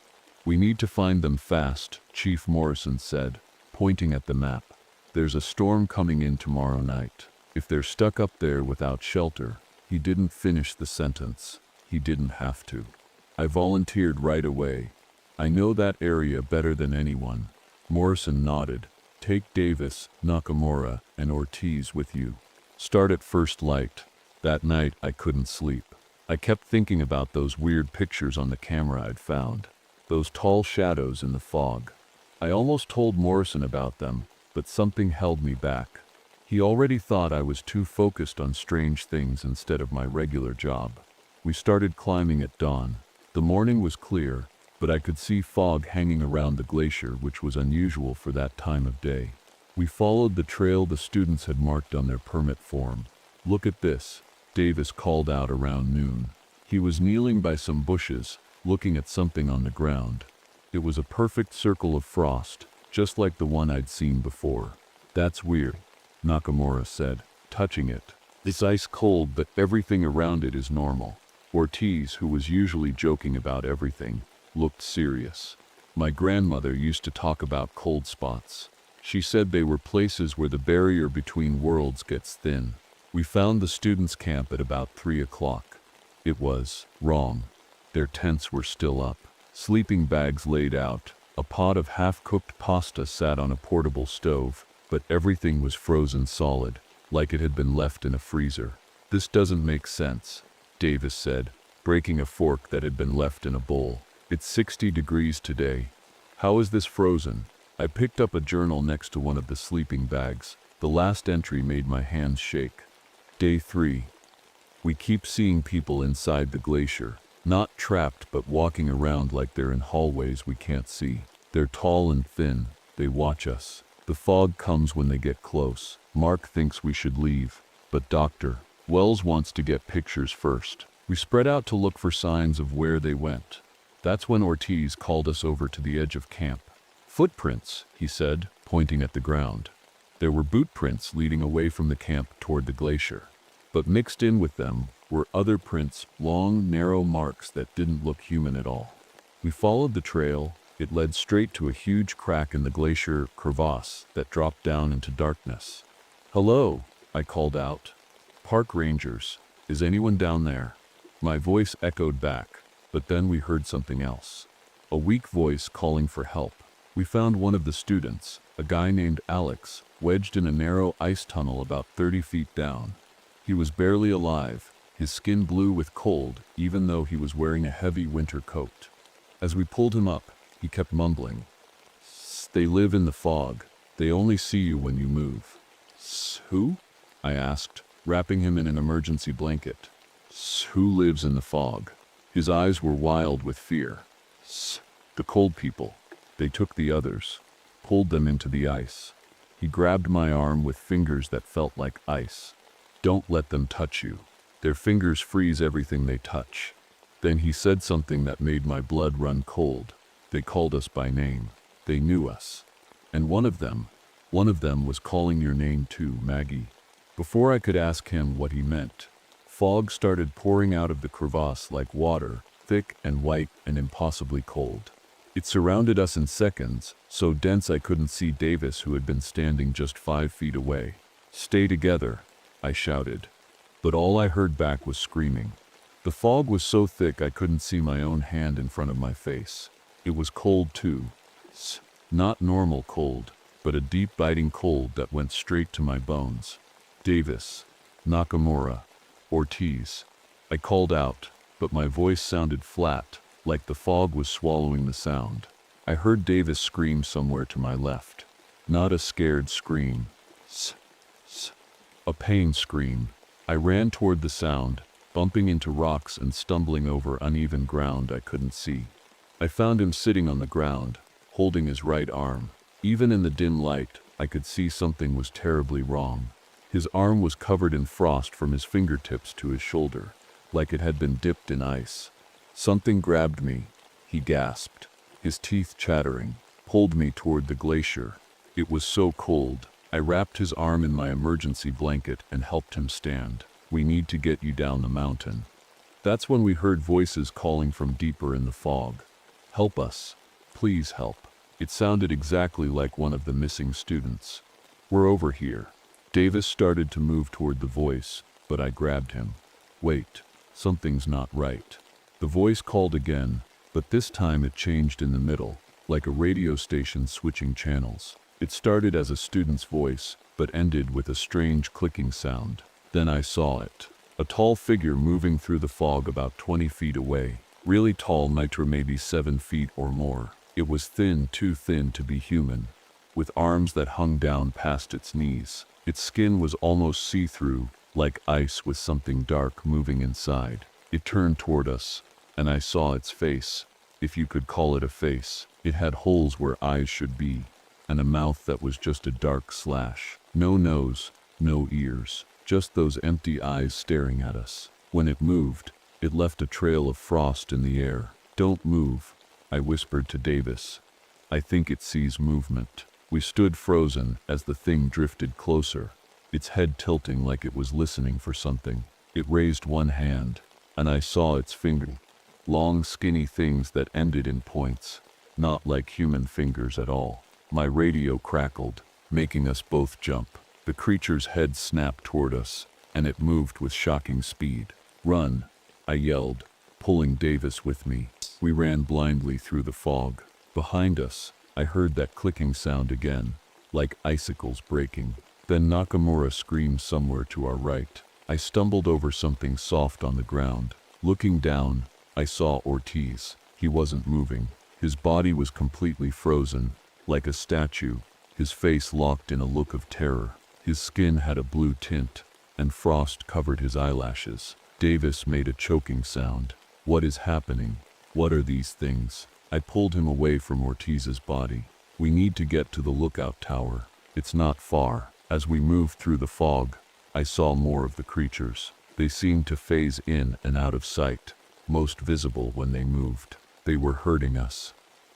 "We need to find them fast," Chief Morrison said, pointing at the map. "There's a storm coming in tomorrow night. If they're stuck up there without shelter." He didn't finish the sentence. He didn't have to. I volunteered right away. "I know that area better than anyone." Morrison nodded. "Take Davis, Nakamura, and Ortiz with you. Start at first light." That night I couldn't sleep. I kept thinking about those weird pictures on the camera I'd found. Those tall shadows in the fog. I almost told Morrison about them, but something held me back. He already thought I was too focused on strange things instead of my regular job. We started climbing at dawn. The morning was clear, but I could see fog hanging around the glacier, which was unusual for that time of day. We followed the trail the students had marked on their permit form. "Look at this," Davis called out around noon. He was kneeling by some bushes, looking at something on the ground. It was a perfect circle of frost, just like the one I'd seen before. "That's weird," Nakamura said, touching it. "It's ice cold, but everything around it is normal." Ortiz, who was usually joking about everything, looked serious. "My grandmother used to talk about cold spots. She said they were places where the barrier between worlds gets thin." We found the students' camp at about 3 o'clock. It was wrong. Their tents were still up, sleeping bags laid out. A pot of half-cooked pasta sat on a portable stove, but everything was frozen solid, like it had been left in a freezer. "This doesn't make sense," Davis said, breaking a fork that had been left in a bowl. "It's 60 degrees today. How is this frozen?" I picked up a journal next to one of the sleeping bags. The last entry made my hands shake. Day 3. We keep seeing people inside the glacier, not trapped but walking around like they're in hallways we can't see. They're tall and thin. They watch us. The fog comes when they get close. Mark thinks we should leave, but Dr. Wells wants to get pictures first. We spread out to look for signs of where they went. That's when Ortiz called us over to the edge of camp. "Footprints," he said, pointing at the ground. There were boot prints leading away from the camp toward the glacier. But mixed in with them were other prints, long, narrow marks that didn't look human at all. We followed the trail. It led straight to a huge crack in the glacier crevasse that dropped down into darkness. "Hello," I called out. "Park rangers. Is anyone down there?" My voice echoed back, but then we heard something else. A weak voice calling for help. We found one of the students, a guy named Alex, wedged in a narrow ice tunnel about 30 feet down. He was barely alive, his skin blue with cold, even though he was wearing a heavy winter coat. As we pulled him up, he kept mumbling. "They live in the fog. They only see you when you move." "Who?" I asked, wrapping him in an emergency blanket. "Who lives in the fog?" His eyes were wild with fear. "The cold people. They took the others, pulled them into the ice." He grabbed my arm with fingers that felt like ice. "Don't let them touch you. Their fingers freeze everything they touch." Then he said something that made my blood run cold. "They called us by name." They knew us. And one of them was calling your name too, Maggie. Before I could ask him what he meant, fog started pouring out of the crevasse like water, thick and white and impossibly cold. It surrounded us in seconds, so dense I couldn't see Davis, who had been standing just 5 feet away. "Stay together," I shouted. But all I heard back was screaming. The fog was so thick I couldn't see my own hand in front of my face. It was cold too. Not normal cold, but a deep biting cold that went straight to my bones. "Davis, Nakamura, Ortiz." I called out, but my voice sounded flat, like the fog was swallowing the sound. I heard Davis scream somewhere to my left. Not a scared scream. A pain scream. I ran toward the sound, bumping into rocks and stumbling over uneven ground I couldn't see. I found him sitting on the ground, holding his right arm. Even in the dim light, I could see something was terribly wrong. His arm was covered in frost from his fingertips to his shoulder, like it had been dipped in ice. "Something grabbed me," he gasped, his teeth chattering, pulled me toward the glacier. It was so cold. I wrapped his arm in my emergency blanket and helped him stand. "We need to get you down the mountain." That's when we heard voices calling from deeper in the fog. "Help us. Please help." It sounded exactly like one of the missing students. "We're over here." Davis started to move toward the voice, but I grabbed him. "Wait, something's not right." The voice called again, but this time it changed in the middle, like a radio station switching channels. It started as a student's voice, but ended with a strange clicking sound. Then I saw it. A tall figure moving through the fog about 20 feet away. Really tall, maybe 7 feet or more. It was thin, too thin to be human, with arms that hung down past its knees. Its skin was almost see-through, like ice with something dark moving inside. It turned toward us, and I saw its face, if you could call it a face. It had holes where eyes should be, and a mouth that was just a dark slash. No nose, no ears, just those empty eyes staring at us. When it moved, it left a trail of frost in the air. "Don't move," I whispered to Davis. "I think it sees movement." We stood frozen as the thing drifted closer, its head tilting like it was listening for something. It raised one hand, and I saw its finger. Long, skinny things that ended in points, not like human fingers at all. My radio crackled, making us both jump. The creature's head snapped toward us, and it moved with shocking speed. "Run," I yelled, pulling Davis with me. We ran blindly through the fog. Behind us, I heard that clicking sound again, like icicles breaking. Then Nakamura screamed somewhere to our right. I stumbled over something soft on the ground. Looking down, I saw Ortiz. He wasn't moving. His body was completely frozen, like a statue, his face locked in a look of terror. His skin had a blue tint, and frost covered his eyelashes. Davis made a choking sound. "What is happening? What are these things?" I pulled him away from Ortiz's body. "We need to get to the lookout tower. It's not far." As we moved through the fog, I saw more of the creatures. They seemed to phase in and out of sight, most visible when they moved. They were hurting us,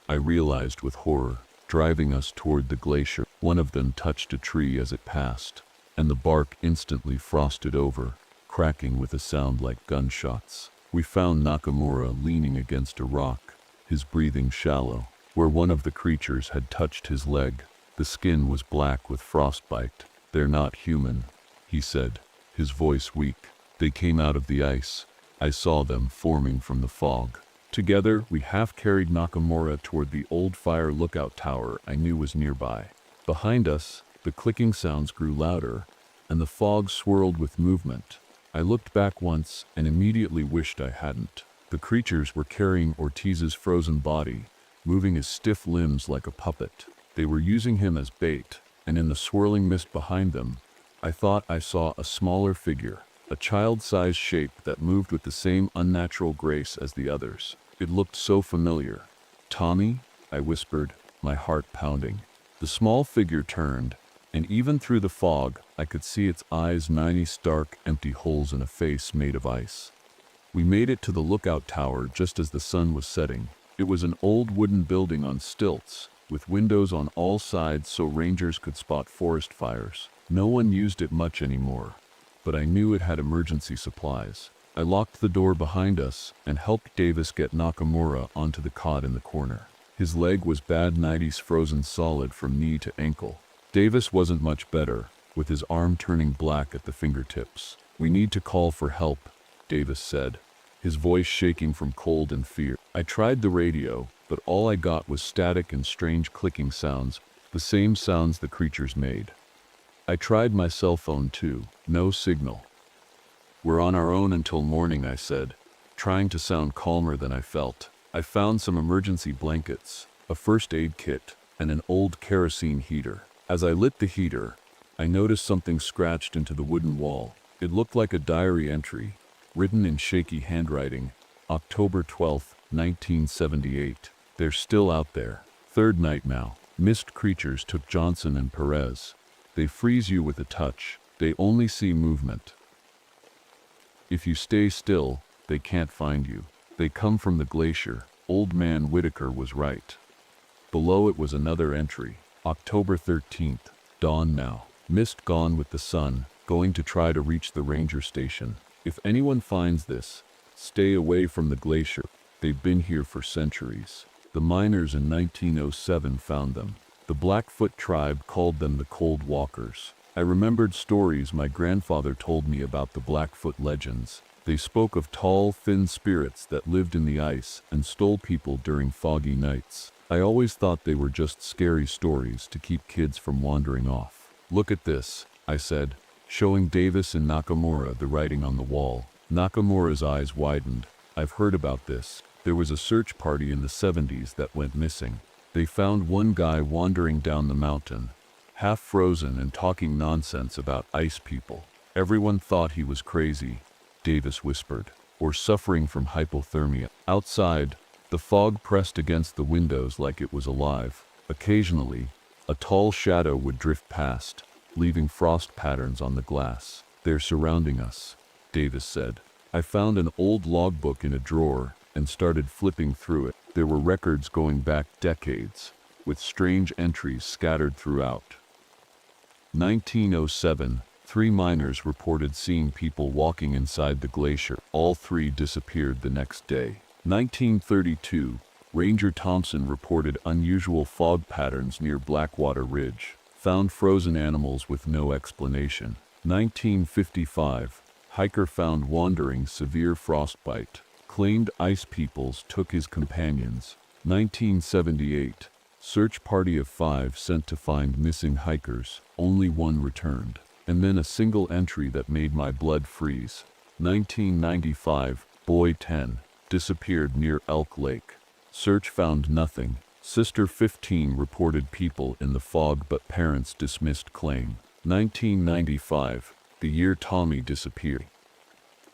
I realized with horror, driving us toward the glacier. One of them touched a tree as it passed, and the bark instantly frosted over, cracking with a sound like gunshots. We found Nakamura leaning against a rock, his breathing shallow. Where one of the creatures had touched his leg, the skin was black with frostbite. "They're not human," he said, his voice weak. "They came out of the ice. I saw them forming from the fog." Together, we half-carried Nakamura toward the old fire lookout tower I knew was nearby. Behind us, the clicking sounds grew louder, and the fog swirled with movement. I looked back once and immediately wished I hadn't. The creatures were carrying Ortiz's frozen body, moving his stiff limbs like a puppet. They were using him as bait, and in the swirling mist behind them, I thought I saw a smaller figure, a child-sized shape that moved with the same unnatural grace as the others. It looked so familiar. "Tommy?" I whispered, my heart pounding. The small figure turned, and even through the fog, I could see its eyes, 90 stark, empty holes in a face made of ice. We made it to the lookout tower just as the sun was setting. It was an old wooden building on stilts, with windows on all sides so rangers could spot forest fires. No one used it much anymore, but I knew it had emergency supplies. I locked the door behind us and helped Davis get Nakamura onto the cot in the corner. His leg was bad 90s frozen solid from knee to ankle. Davis wasn't much better, with his arm turning black at the fingertips. "We need to call for help," Davis said, his voice shaking from cold and fear. I tried the radio, but all I got was static and strange clicking sounds, the same sounds the creatures made. I tried my cell phone too, no signal. "We're on our own until morning," I said, trying to sound calmer than I felt. I found some emergency blankets, a first aid kit, and an old kerosene heater. As I lit the heater, I noticed something scratched into the wooden wall. It looked like a diary entry, written in shaky handwriting, October 12, 1978. "They're still out there. Third night now. Mist creatures took Johnson and Perez. They freeze you with a touch. They only see movement. If you stay still, they can't find you. They come from the glacier." Old man Whitaker was right. Below it was another entry, October 13th, dawn now. Mist gone with the sun, going to try to reach the ranger station. "If anyone finds this, stay away from the glacier. They've been here for centuries. The miners in 1907 found them. The Blackfoot tribe called them the Cold Walkers." I remembered stories my grandfather told me about the Blackfoot legends. They spoke of tall, thin spirits that lived in the ice and stole people during foggy nights. I always thought they were just scary stories to keep kids from wandering off. "Look at this," I said, showing Davis and Nakamura the writing on the wall. Nakamura's eyes widened. "I've heard about this. There was a search party in the 70s that went missing. They found one guy wandering down the mountain, half frozen and talking nonsense about ice people. Everyone thought he was crazy," Davis whispered, "or suffering from hypothermia." Outside, the fog pressed against the windows like it was alive. Occasionally, a tall shadow would drift past, leaving frost patterns on the glass. "They're surrounding us," Davis said. I found an old logbook in a drawer and started flipping through it. There were records going back decades, with strange entries scattered throughout. 1907, 3 miners reported seeing people walking inside the glacier. All 3 disappeared the next day. 1932, Ranger Thompson reported unusual fog patterns near Blackwater Ridge. Found frozen animals with no explanation. 1955, hiker found wandering severe frostbite. Claimed ice peoples took his companions. 1978, search party of 5 sent to find missing hikers. Only 1 returned. And then a single entry that made my blood freeze. 1995, boy 10, disappeared near Elk Lake. Search found nothing. Sister 15 reported people in the fog but parents dismissed claim. 1995, the year Tommy disappeared.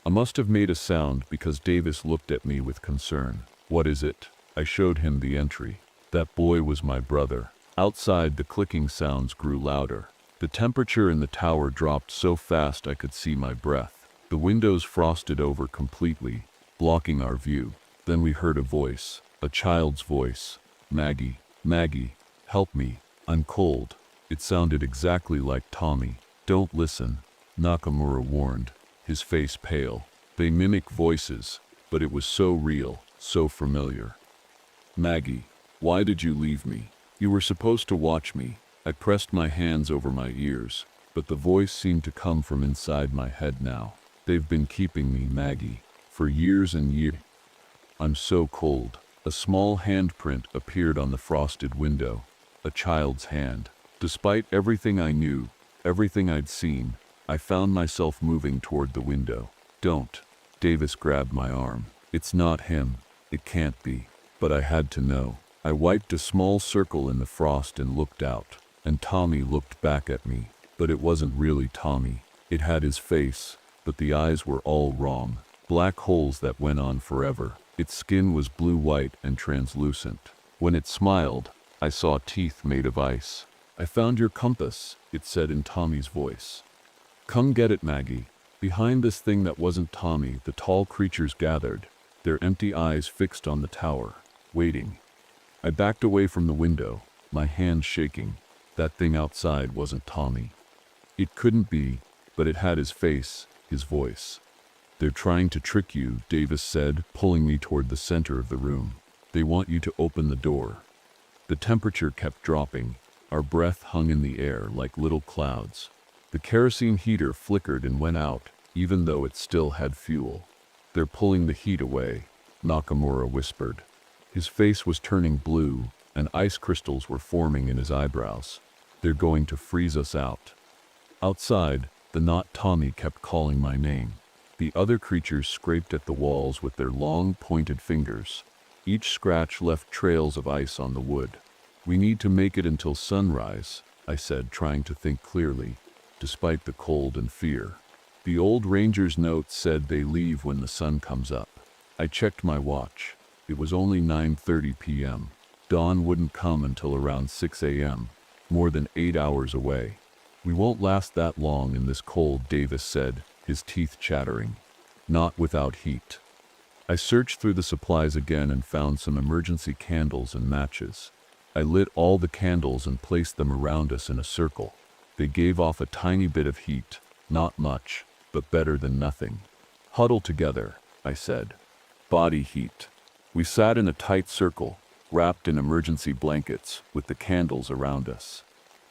I must have made a sound because Davis looked at me with concern. "What is it?" I showed him the entry. That boy was my brother. Outside, the clicking sounds grew louder. The temperature in the tower dropped so fast I could see my breath. The windows frosted over completely, blocking our view. Then we heard a voice, a child's voice. "Maggie, Maggie, help me. I'm cold." It sounded exactly like Tommy. "Don't listen," Nakamura warned, his face pale. They mimic voices, but it was so real, so familiar. "Maggie, why did you leave me? You were supposed to watch me." I pressed my hands over my ears, but the voice seemed to come from inside my head now. "They've been keeping me, Maggie, for years and years." "I'm so cold." A small handprint appeared on the frosted window, a child's hand. Despite everything I knew, everything I'd seen, I found myself moving toward the window. "Don't." Davis grabbed my arm. "It's not him. It can't be." But I had to know. I wiped a small circle in the frost and looked out. And Tommy looked back at me, but it wasn't really Tommy. It had his face, but the eyes were all wrong. Black holes that went on forever. Its skin was blue-white and translucent. When it smiled, I saw teeth made of ice. "I found your compass," it said in Tommy's voice. "Come get it, Maggie." Behind this thing that wasn't Tommy, the tall creatures gathered, their empty eyes fixed on the tower, waiting. I backed away from the window, my hand shaking. That thing outside wasn't Tommy. It couldn't be, but it had his face, his voice. "They're trying to trick you," Davis said, pulling me toward the center of the room. "They want you to open the door." The temperature kept dropping. Our breath hung in the air like little clouds. The kerosene heater flickered and went out, even though it still had fuel. "They're pulling the heat away," Nakamura whispered. His face was turning blue, and ice crystals were forming in his eyebrows. "They're going to freeze us out." Outside, the not Tommy kept calling my name. The other creatures scraped at the walls with their long, pointed fingers. Each scratch left trails of ice on the wood. "We need to make it until sunrise," I said, trying to think clearly, despite the cold and fear. "The old ranger's note said they leave when the sun comes up." I checked my watch. It was only 9:30 p.m. Dawn wouldn't come until around 6 a.m., more than 8 hours away. "We won't last that long in this cold," Davis said, his teeth chattering. "Not without heat." I searched through the supplies again and found some emergency candles and matches. I lit all the candles and placed them around us in a circle. They gave off a tiny bit of heat, not much, but better than nothing. "Huddle together," I said. "Body heat." We sat in a tight circle, wrapped in emergency blankets, with the candles around us.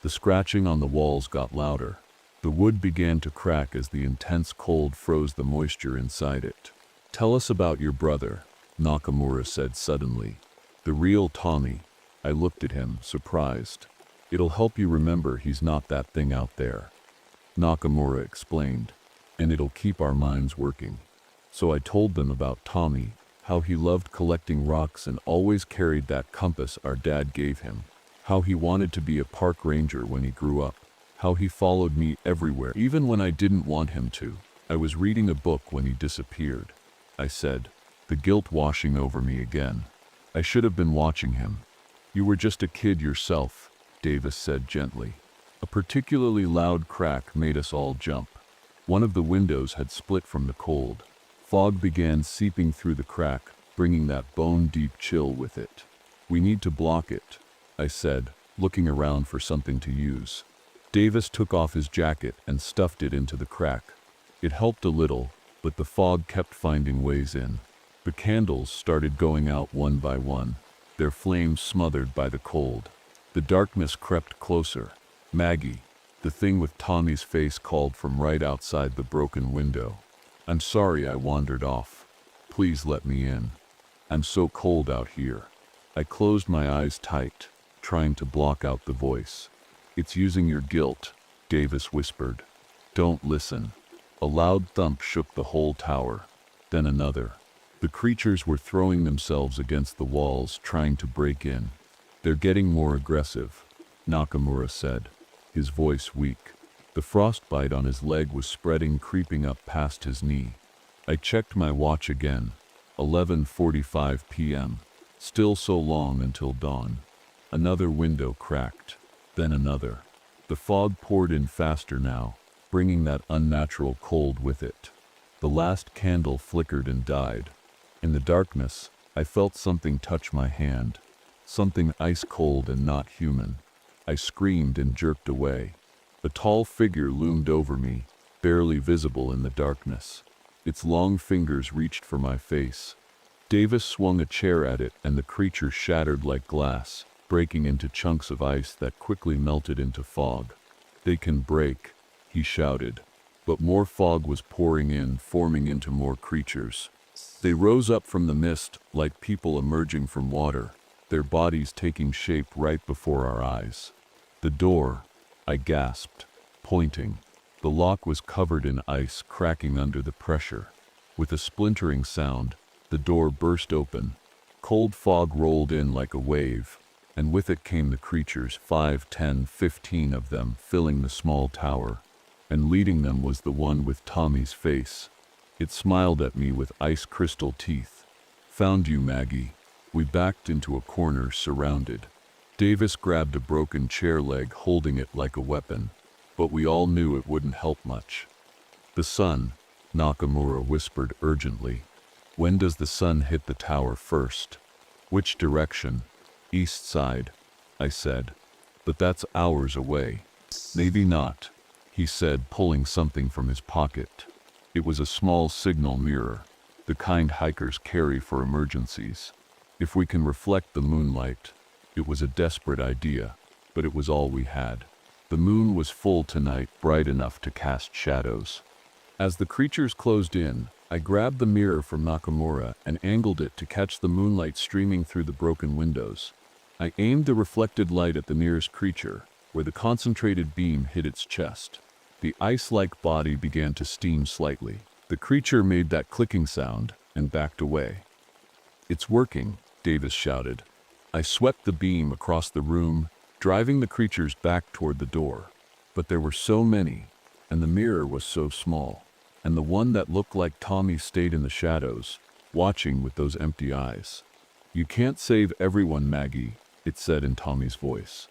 The scratching on the walls got louder. The wood began to crack as the intense cold froze the moisture inside it. "Tell us about your brother," Nakamura said suddenly. "The real Tommy." I looked at him, surprised. "It'll help you remember he's not that thing out there," Nakamura explained, "and it'll keep our minds working." So I told them about Tommy, how he loved collecting rocks and always carried that compass our dad gave him, how he wanted to be a park ranger when he grew up, how he followed me everywhere, even when I didn't want him to. "I was reading a book when he disappeared," I said, the guilt washing over me again. "I should have been watching him." "You were just a kid yourself," Davis said gently. A particularly loud crack made us all jump. One of the windows had split from the cold. Fog began seeping through the crack, bringing that bone-deep chill with it. "We need to block it," I said, looking around for something to use. Davis took off his jacket and stuffed it into the crack. It helped a little, but the fog kept finding ways in. The candles started going out one by one, their flames smothered by the cold. The darkness crept closer. "Maggie," the thing with Tommy's face called from right outside the broken window. "I'm sorry I wandered off. Please let me in. I'm so cold out here." I closed my eyes tight, trying to block out the voice. "It's using your guilt," Davis whispered. "Don't listen." A loud thump shook the whole tower, then another. The creatures were throwing themselves against the walls, trying to break in. "They're getting more aggressive," Nakamura said, his voice weak. The frostbite on his leg was spreading, creeping up past his knee. I checked my watch again. 11:45 p.m. Still so long until dawn. Another window cracked, then another. The fog poured in faster now, bringing that unnatural cold with it. The last candle flickered and died. In the darkness, I felt something touch my hand, something ice cold and not human. I screamed and jerked away. A tall figure loomed over me, barely visible in the darkness. Its long fingers reached for my face. Davis swung a chair at it and the creature shattered like glass, breaking into chunks of ice that quickly melted into fog. "They can break," he shouted. But more fog was pouring in, forming into more creatures. They rose up from the mist like people emerging from water, their bodies taking shape right before our eyes. "The door," I gasped, pointing. The lock was covered in ice, cracking under the pressure. With a splintering sound, the door burst open. Cold fog rolled in like a wave, and with it came the creatures, 5, 10, 15 of them, filling the small tower. And leading them was the one with Tommy's face. It smiled at me with ice crystal teeth. "Found you, Maggie." We backed into a corner, surrounded. Davis grabbed a broken chair leg, holding it like a weapon, but we all knew it wouldn't help much. "The sun," Nakamura whispered urgently. "When does the sun hit the tower first?" "Which direction?" "East side." I said. But that's hours away. Maybe not, he said, pulling something from his pocket. It was a small signal mirror, the kind hikers carry for emergencies. If we can reflect the moonlight. It was a desperate idea, but it was all we had. The moon was full tonight, bright enough to cast shadows. As the creatures closed in, I grabbed the mirror from Nakamura and angled it to catch the moonlight streaming through the broken windows. I aimed the reflected light at the nearest creature, where the concentrated beam hit its chest. The ice-like body began to steam slightly. The creature made that clicking sound and backed away. "It's working," Davis shouted. I swept the beam across the room, driving the creatures back toward the door. But there were so many, and the mirror was so small, and the one that looked like Tommy stayed in the shadows, watching with those empty eyes. "You can't save everyone, Maggie," it said in Tommy's voice.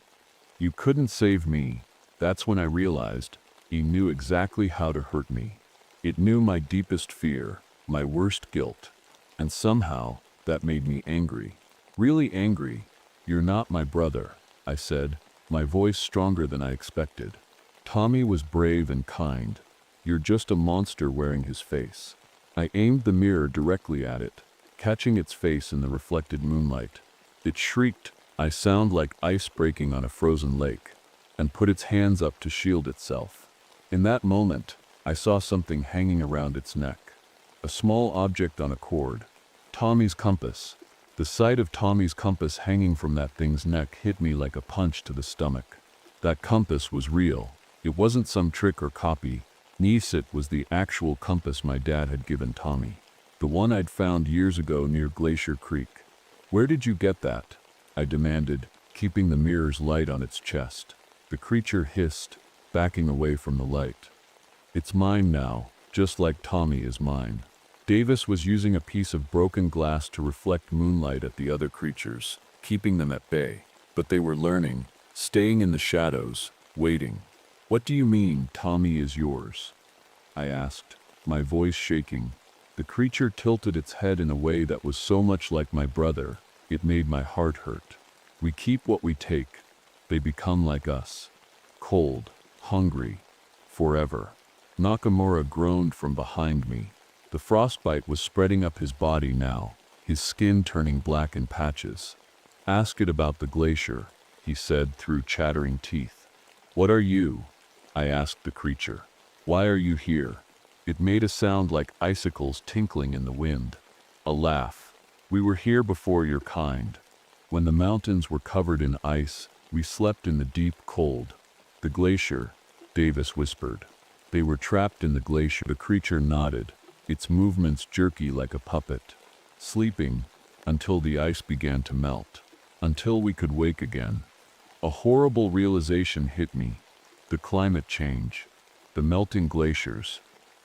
"You couldn't save me." That's when I realized he knew exactly how to hurt me. It knew my deepest fear, my worst guilt, and somehow that made me angry. Really angry. "You're not my brother," I said, my voice stronger than I expected. "Tommy was brave and kind. You're just a monster wearing his face." I aimed the mirror directly at it, catching its face in the reflected moonlight. It shrieked, I sound like ice breaking on a frozen lake, and put its hands up to shield itself. In that moment, I saw something hanging around its neck. A small object on a cord. Tommy's compass. The sight of Tommy's compass hanging from that thing's neck hit me like a punch to the stomach. That compass was real. It wasn't some trick or copy. It was the actual compass my dad had given Tommy. The one I'd found years ago near Glacier Creek. "Where did you get that?" I demanded, keeping the mirror's light on its chest. The creature hissed, backing away from the light. "It's mine now, just like Tommy is mine." Davis was using a piece of broken glass to reflect moonlight at the other creatures, keeping them at bay. But they were learning, staying in the shadows, waiting. "What do you mean, Tommy is yours?" I asked, my voice shaking. The creature tilted its head in a way that was so much like my brother, it made my heart hurt. "We keep what we take. They become like us. Cold, hungry, forever." Nakamura groaned from behind me. The frostbite was spreading up his body now, his skin turning black in patches. "Ask it about the glacier," he said through chattering teeth. "What are you?" I asked the creature. "Why are you here?" It made a sound like icicles tinkling in the wind. A laugh. "We were here before your kind. When the mountains were covered in ice, we slept in the deep cold." "The glacier," Davis whispered. "They were trapped in the glacier." The creature nodded, its movements jerky like a puppet. "Sleeping, until the ice began to melt. Until we could wake again." A horrible realization hit me. The climate change. The melting glaciers.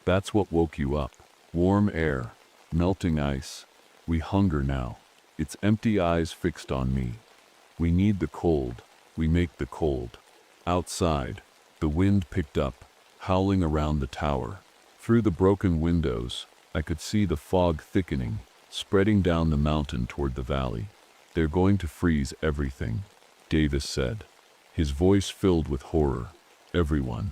That's what woke you up. Warm air. Melting ice. We hunger now. Its empty eyes fixed on me. "We need the cold. We make the cold." Outside, the wind picked up, howling around the tower. Through the broken windows, I could see the fog thickening, spreading down the mountain toward the valley. "They're going to freeze everything," Davis said, his voice filled with horror. "Everyone."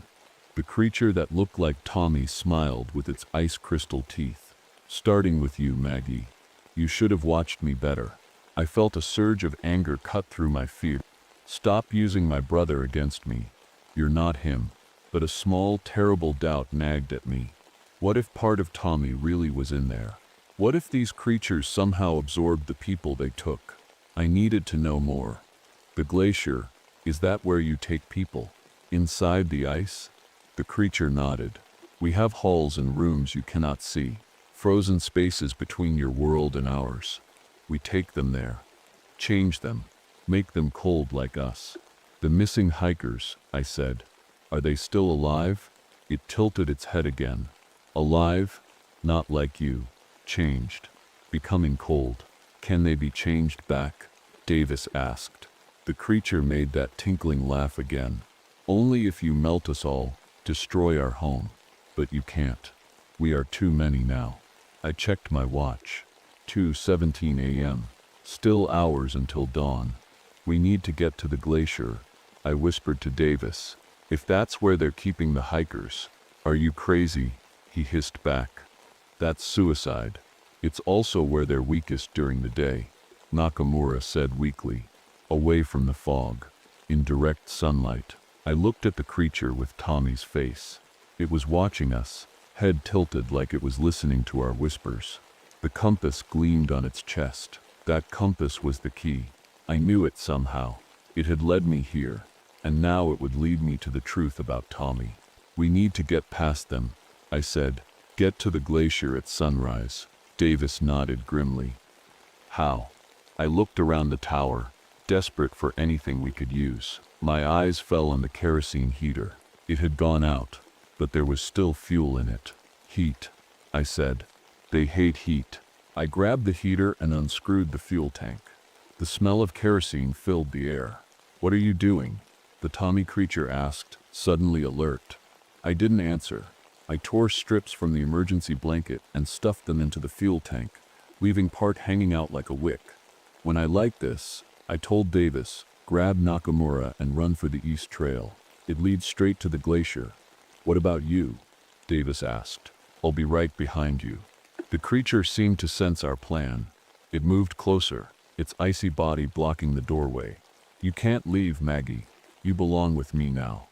The creature that looked like Tommy smiled with its ice crystal teeth. "Starting with you, Maggie. You should have watched me better." I felt a surge of anger cut through my fear. "Stop using my brother against me. You're not him." But a small, terrible doubt nagged at me. What if part of Tommy really was in there? What if these creatures somehow absorbed the people they took? I needed to know more. "The glacier, is that where you take people? Inside the ice?" The creature nodded. "We have halls and rooms you cannot see. Frozen spaces between your world and ours. We take them there. Change them. Make them cold like us." "The missing hikers," I said. "Are they still alive?" It tilted its head again. "Alive? Not like you. Changed. Becoming cold." "Can they be changed back?" Davis asked. The creature made that tinkling laugh again. "Only if you melt us all, destroy our home. But you can't. We are too many now." I checked my watch. 2:17 a.m. Still hours until dawn. We need to get to the glacier, I whispered to Davis. If that's where they're keeping the hikers. Are you crazy? He hissed back. That's suicide. It's also where they're weakest during the day, Nakamura said weakly. Away from the fog, in direct sunlight, I looked at the creature with Tommy's face. It was watching us, head tilted like it was listening to our whispers. The compass gleamed on its chest. That compass was the key. I knew it somehow. It had led me here, and now it would lead me to the truth about Tommy. We need to get past them, I said. Get to the glacier at sunrise. Davis nodded grimly. How? I looked around the tower, desperate for anything we could use. My eyes fell on the kerosene heater. It had gone out, but there was still fuel in it. Heat, I said. They hate heat. I grabbed the heater and unscrewed the fuel tank. The smell of kerosene filled the air. What are you doing? The Tommy creature asked, suddenly alert. I didn't answer. I tore strips from the emergency blanket and stuffed them into the fuel tank, leaving part hanging out like a wick. When I like this, I told Davis, grab Nakamura and run for the east trail. It leads straight to the glacier. What about you? Davis asked. I'll be right behind you. The creature seemed to sense our plan. It moved closer, its icy body blocking the doorway. You can't leave, Maggie. You belong with me now.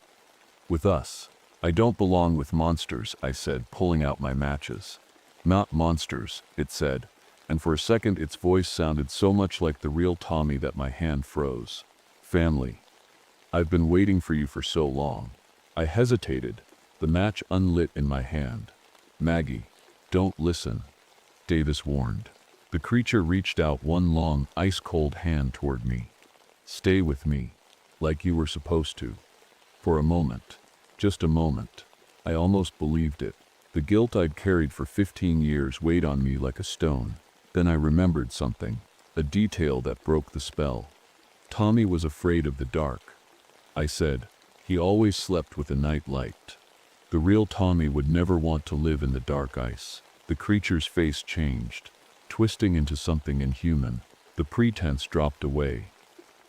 With us. I don't belong with monsters, I said, pulling out my matches. Not monsters, it said, and for a second its voice sounded so much like the real Tommy that my hand froze. Family. I've been waiting for you for so long. I hesitated, the match unlit in my hand. Maggie, don't listen, Davis warned. The creature reached out one long, ice-cold hand toward me. Stay with me, like you were supposed to. For a moment, just a moment, I almost believed it. The guilt I'd carried for 15 years weighed on me like a stone. Then I remembered something, a detail that broke the spell. Tommy was afraid of the dark. I said, he always slept with a night light. The real Tommy would never want to live in the dark ice. The creature's face changed, twisting into something inhuman. The pretense dropped away.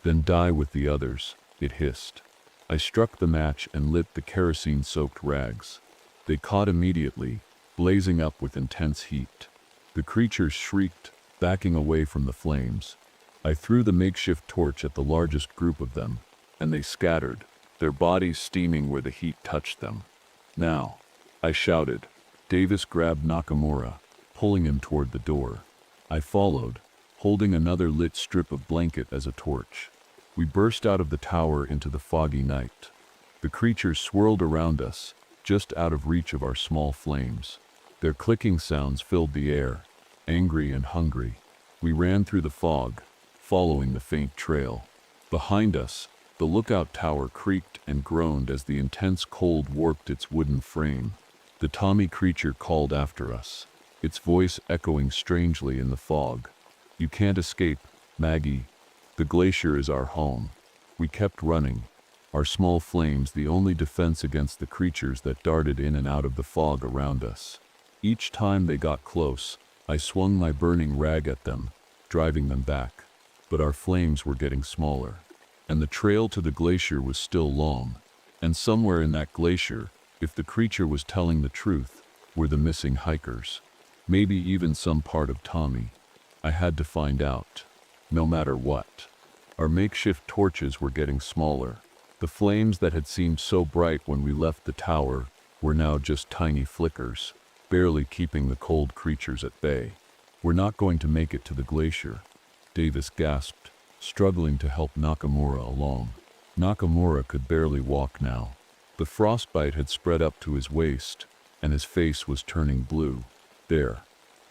Then die with the others, it hissed. I struck the match and lit the kerosene-soaked rags. They caught immediately, blazing up with intense heat. The creatures shrieked, backing away from the flames. I threw the makeshift torch at the largest group of them, and they scattered, their bodies steaming where the heat touched them. Now, I shouted. Davis grabbed Nakamura, pulling him toward the door. I followed, holding another lit strip of blanket as a torch. We burst out of the tower into the foggy night. The creatures swirled around us, just out of reach of our small flames. Their clicking sounds filled the air, angry and hungry. We ran through the fog, following the faint trail. Behind us, the lookout tower creaked and groaned as the intense cold warped its wooden frame. The Tommy creature called after us, its voice echoing strangely in the fog. You can't escape, Maggie. The glacier is our home. We kept running, our small flames the only defense against the creatures that darted in and out of the fog around us. Each time they got close, I swung my burning rag at them, driving them back. But our flames were getting smaller, and the trail to the glacier was still long. And somewhere in that glacier, if the creature was telling the truth, were the missing hikers. Maybe even some part of Tommy. I had to find out. No matter what. Our makeshift torches were getting smaller. The flames that had seemed so bright when we left the tower were now just tiny flickers, barely keeping the cold creatures at bay. We're not going to make it to the glacier, Davis gasped, struggling to help Nakamura along. Nakamura could barely walk now. The frostbite had spread up to his waist, and his face was turning blue. There.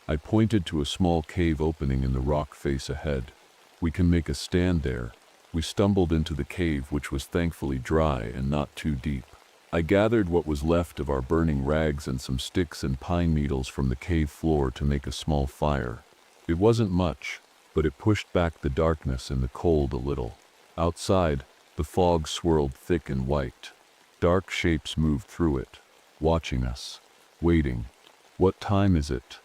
I pointed to a small cave opening in the rock face ahead. We can make a stand there. We stumbled into the cave, which was thankfully dry and not too deep. I gathered what was left of our burning rags and some sticks and pine needles from the cave floor to make a small fire. It wasn't much, but it pushed back the darkness and the cold a little. Outside, the fog swirled thick and white. Dark shapes moved through it, watching us, waiting. What time is it?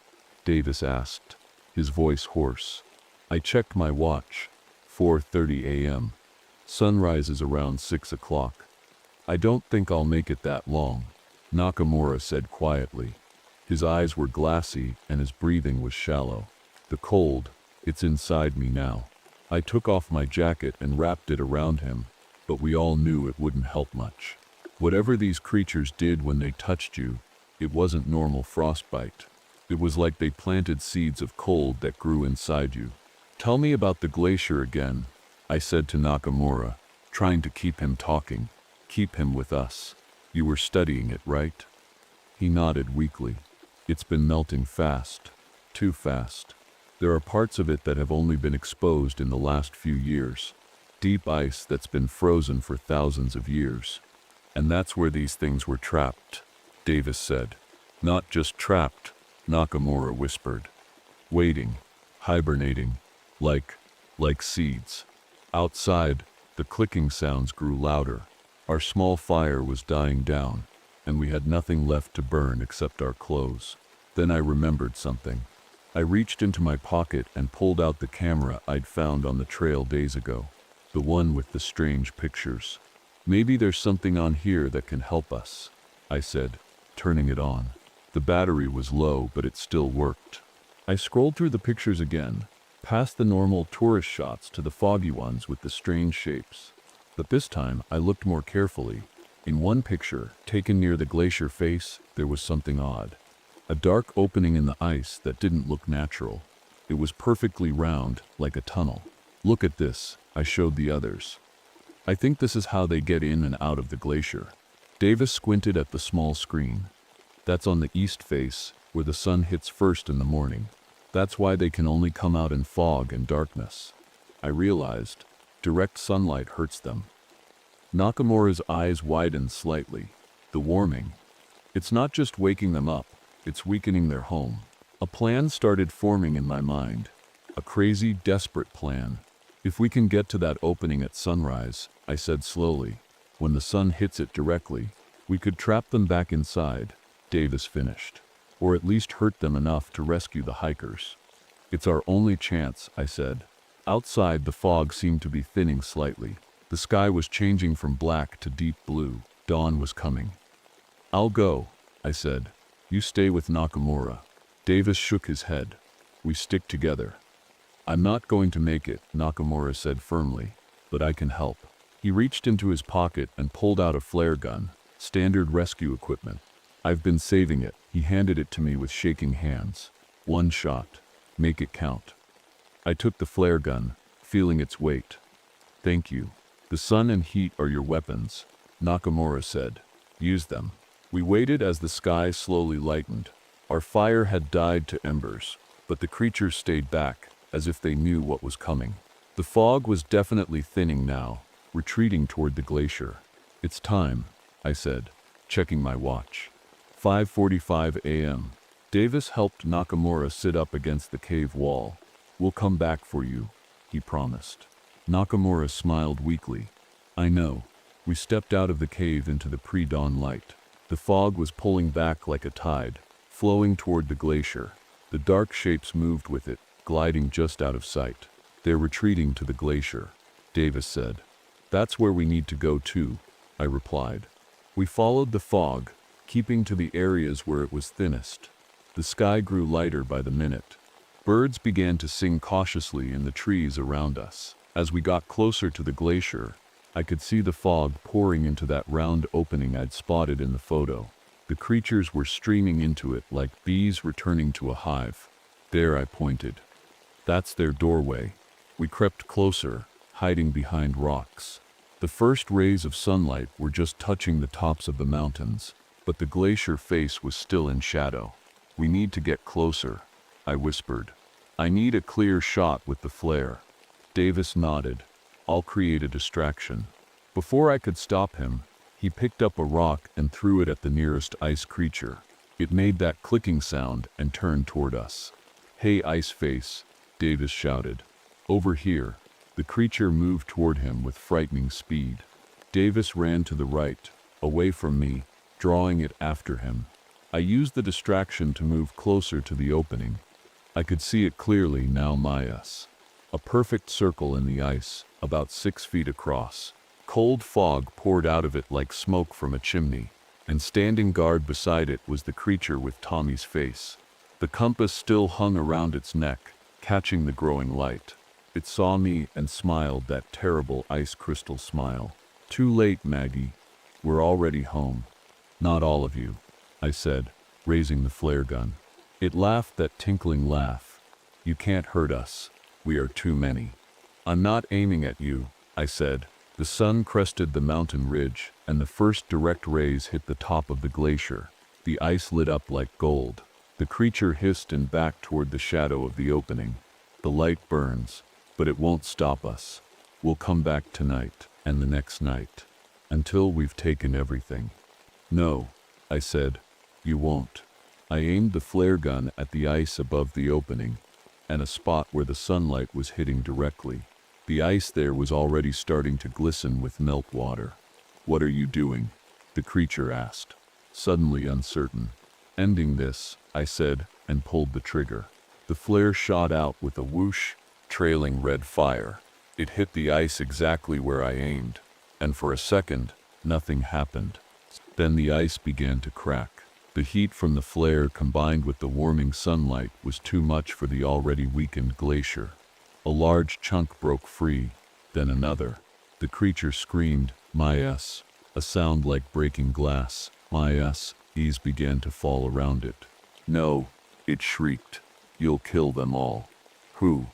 Davis asked, his voice hoarse. I checked my watch. 4:30 a.m. Sunrise is around 6 o'clock. I don't think I'll make it that long, Nakamura said quietly. His eyes were glassy and his breathing was shallow. The cold, it's inside me now. I took off my jacket and wrapped it around him, but we all knew it wouldn't help much. Whatever these creatures did when they touched you, it wasn't normal frostbite. It was like they planted seeds of cold that grew inside you. Tell me about the glacier again, I said to Nakamura, trying to keep him talking, keep him with us. You were studying it, right? He nodded weakly. It's been melting fast, too fast. There are parts of it that have only been exposed in the last few years. Deep ice that's been frozen for thousands of years. And that's where these things were trapped, Davis said. Not just trapped, Nakamura whispered. Waiting, hibernating, like seeds. Outside, the clicking sounds grew louder. Our small fire was dying down, and we had nothing left to burn except our clothes. Then I remembered something. I reached into my pocket and pulled out the camera I'd found on the trail days ago, the one with the strange pictures. Maybe there's something on here that can help us, I said, turning it on. The battery was low, but it still worked. I scrolled through the pictures again, past the normal tourist shots to the foggy ones with the strange shapes. But this time I looked more carefully. In one picture, taken near the glacier face, there was something odd. A dark opening in the ice that didn't look natural. It was perfectly round, like a tunnel. Look at this, I showed the others. I think this is how they get in and out of the glacier. Davis squinted at the small screen. That's on the east face, where the sun hits first in the morning. That's why they can only come out in fog and darkness. I realized, direct sunlight hurts them. Nakamura's eyes widened slightly. The warming. It's not just waking them up, it's weakening their home. A plan started forming in my mind. A crazy, desperate plan. If we can get to that opening at sunrise, I said slowly, when the sun hits it directly, we could trap them back inside, Davis finished. Or at least hurt them enough to rescue the hikers. It's our only chance, I said. Outside, the fog seemed to be thinning slightly. The sky was changing from black to deep blue. Dawn was coming. I'll go, I said. You stay with Nakamura. Davis shook his head. We stick together. I'm not going to make it, Nakamura said firmly, but I can help. He reached into his pocket and pulled out a flare gun, standard rescue equipment. I've been saving it. He handed it to me with shaking hands. One shot. Make it count. I took the flare gun, feeling its weight. Thank you. The sun and heat are your weapons, Nakamura said. Use them. We waited as the sky slowly lightened. Our fire had died to embers, but the creatures stayed back, as if they knew what was coming. The fog was definitely thinning now, retreating toward the glacier. It's time, I said, checking my watch. 5:45 a.m. Davis helped Nakamura sit up against the cave wall. We'll come back for you, he promised. Nakamura smiled weakly. I know. We stepped out of the cave into the pre-dawn light. The fog was pulling back like a tide, flowing toward the glacier. The dark shapes moved with it, gliding just out of sight. They're retreating to the glacier, Davis said. That's where we need to go too, I replied. We followed the fog, keeping to the areas where it was thinnest. The sky grew lighter by the minute. Birds began to sing cautiously in the trees around us. As we got closer to the glacier, I could see the fog pouring into that round opening I'd spotted in the photo. The creatures were streaming into it like bees returning to a hive. There, I pointed. That's their doorway. We crept closer, hiding behind rocks. The first rays of sunlight were just touching the tops of the mountains, but the glacier face was still in shadow. We need to get closer, I whispered. I need a clear shot with the flare. Davis nodded. I'll create a distraction. Before I could stop him, he picked up a rock and threw it at the nearest ice creature. It made that clicking sound and turned toward us. Hey, ice face, Davis shouted. Over here. The creature moved toward him with frightening speed. Davis ran to the right, away from me, drawing it after him. I used the distraction to move closer to the opening. I could see it clearly now, Mayas. a perfect circle in the ice, about 6 feet across. Cold fog poured out of it like smoke from a chimney, and standing guard beside it was the creature with Tommy's face. The compass still hung around its neck, catching the growing light. It saw me and smiled that terrible ice crystal smile. "Too late, Maggie. We're already home." "Not all of you," I said, raising the flare gun. It laughed that tinkling laugh. "You can't hurt us. We are too many." "I'm not aiming at you," I said. The sun crested the mountain ridge, and the first direct rays hit the top of the glacier. The ice lit up like gold. The creature hissed and backed toward the shadow of the opening. "The light burns, but it won't stop us. We'll come back tonight, and the next night, until we've taken everything." "No," I said, "you won't." I aimed the flare gun at the ice above the opening, and a spot where the sunlight was hitting directly. The ice there was already starting to glisten with meltwater. "What are you doing?" the creature asked, suddenly uncertain. "Ending this," I said, and pulled the trigger. The flare shot out with a whoosh, trailing red fire. It hit the ice exactly where I aimed, and for a second, nothing happened. Then the ice began to crack. The heat from the flare combined with the warming sunlight was too much for the already weakened glacier. A large chunk broke free, then another. The creature screamed, "My-s," a sound like breaking glass. My-s, ease began to fall around it. "No," it shrieked. "You'll kill them all." "Who?"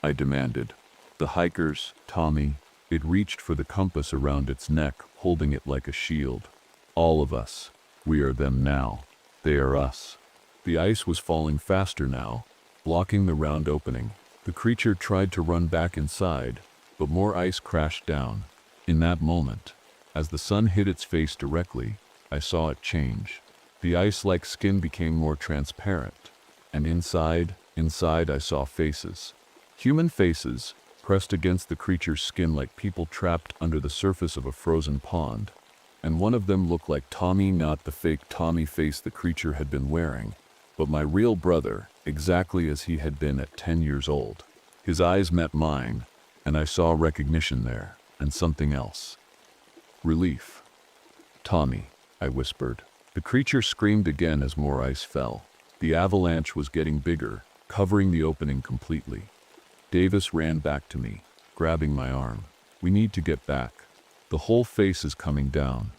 I demanded. "The hikers, Tommy." It reached for the compass around its neck, holding it like a shield. "All of us. We are them now. They are us." The ice was falling faster now, blocking the round opening. The creature tried to run back inside, but more ice crashed down. In that moment, as the sun hit its face directly, I saw it change. The ice-like skin became more transparent, and inside I saw faces. Human faces, pressed against the creature's skin like people trapped under the surface of a frozen pond. And one of them looked like Tommy, not the fake Tommy face the creature had been wearing, but my real brother, exactly as he had been at 10 years old. His eyes met mine, and I saw recognition there, and something else. Relief. "Tommy," I whispered. The creature screamed again as more ice fell. The avalanche was getting bigger, covering the opening completely. Davis ran back to me, grabbing my arm. "We need to get back. The whole face is coming down."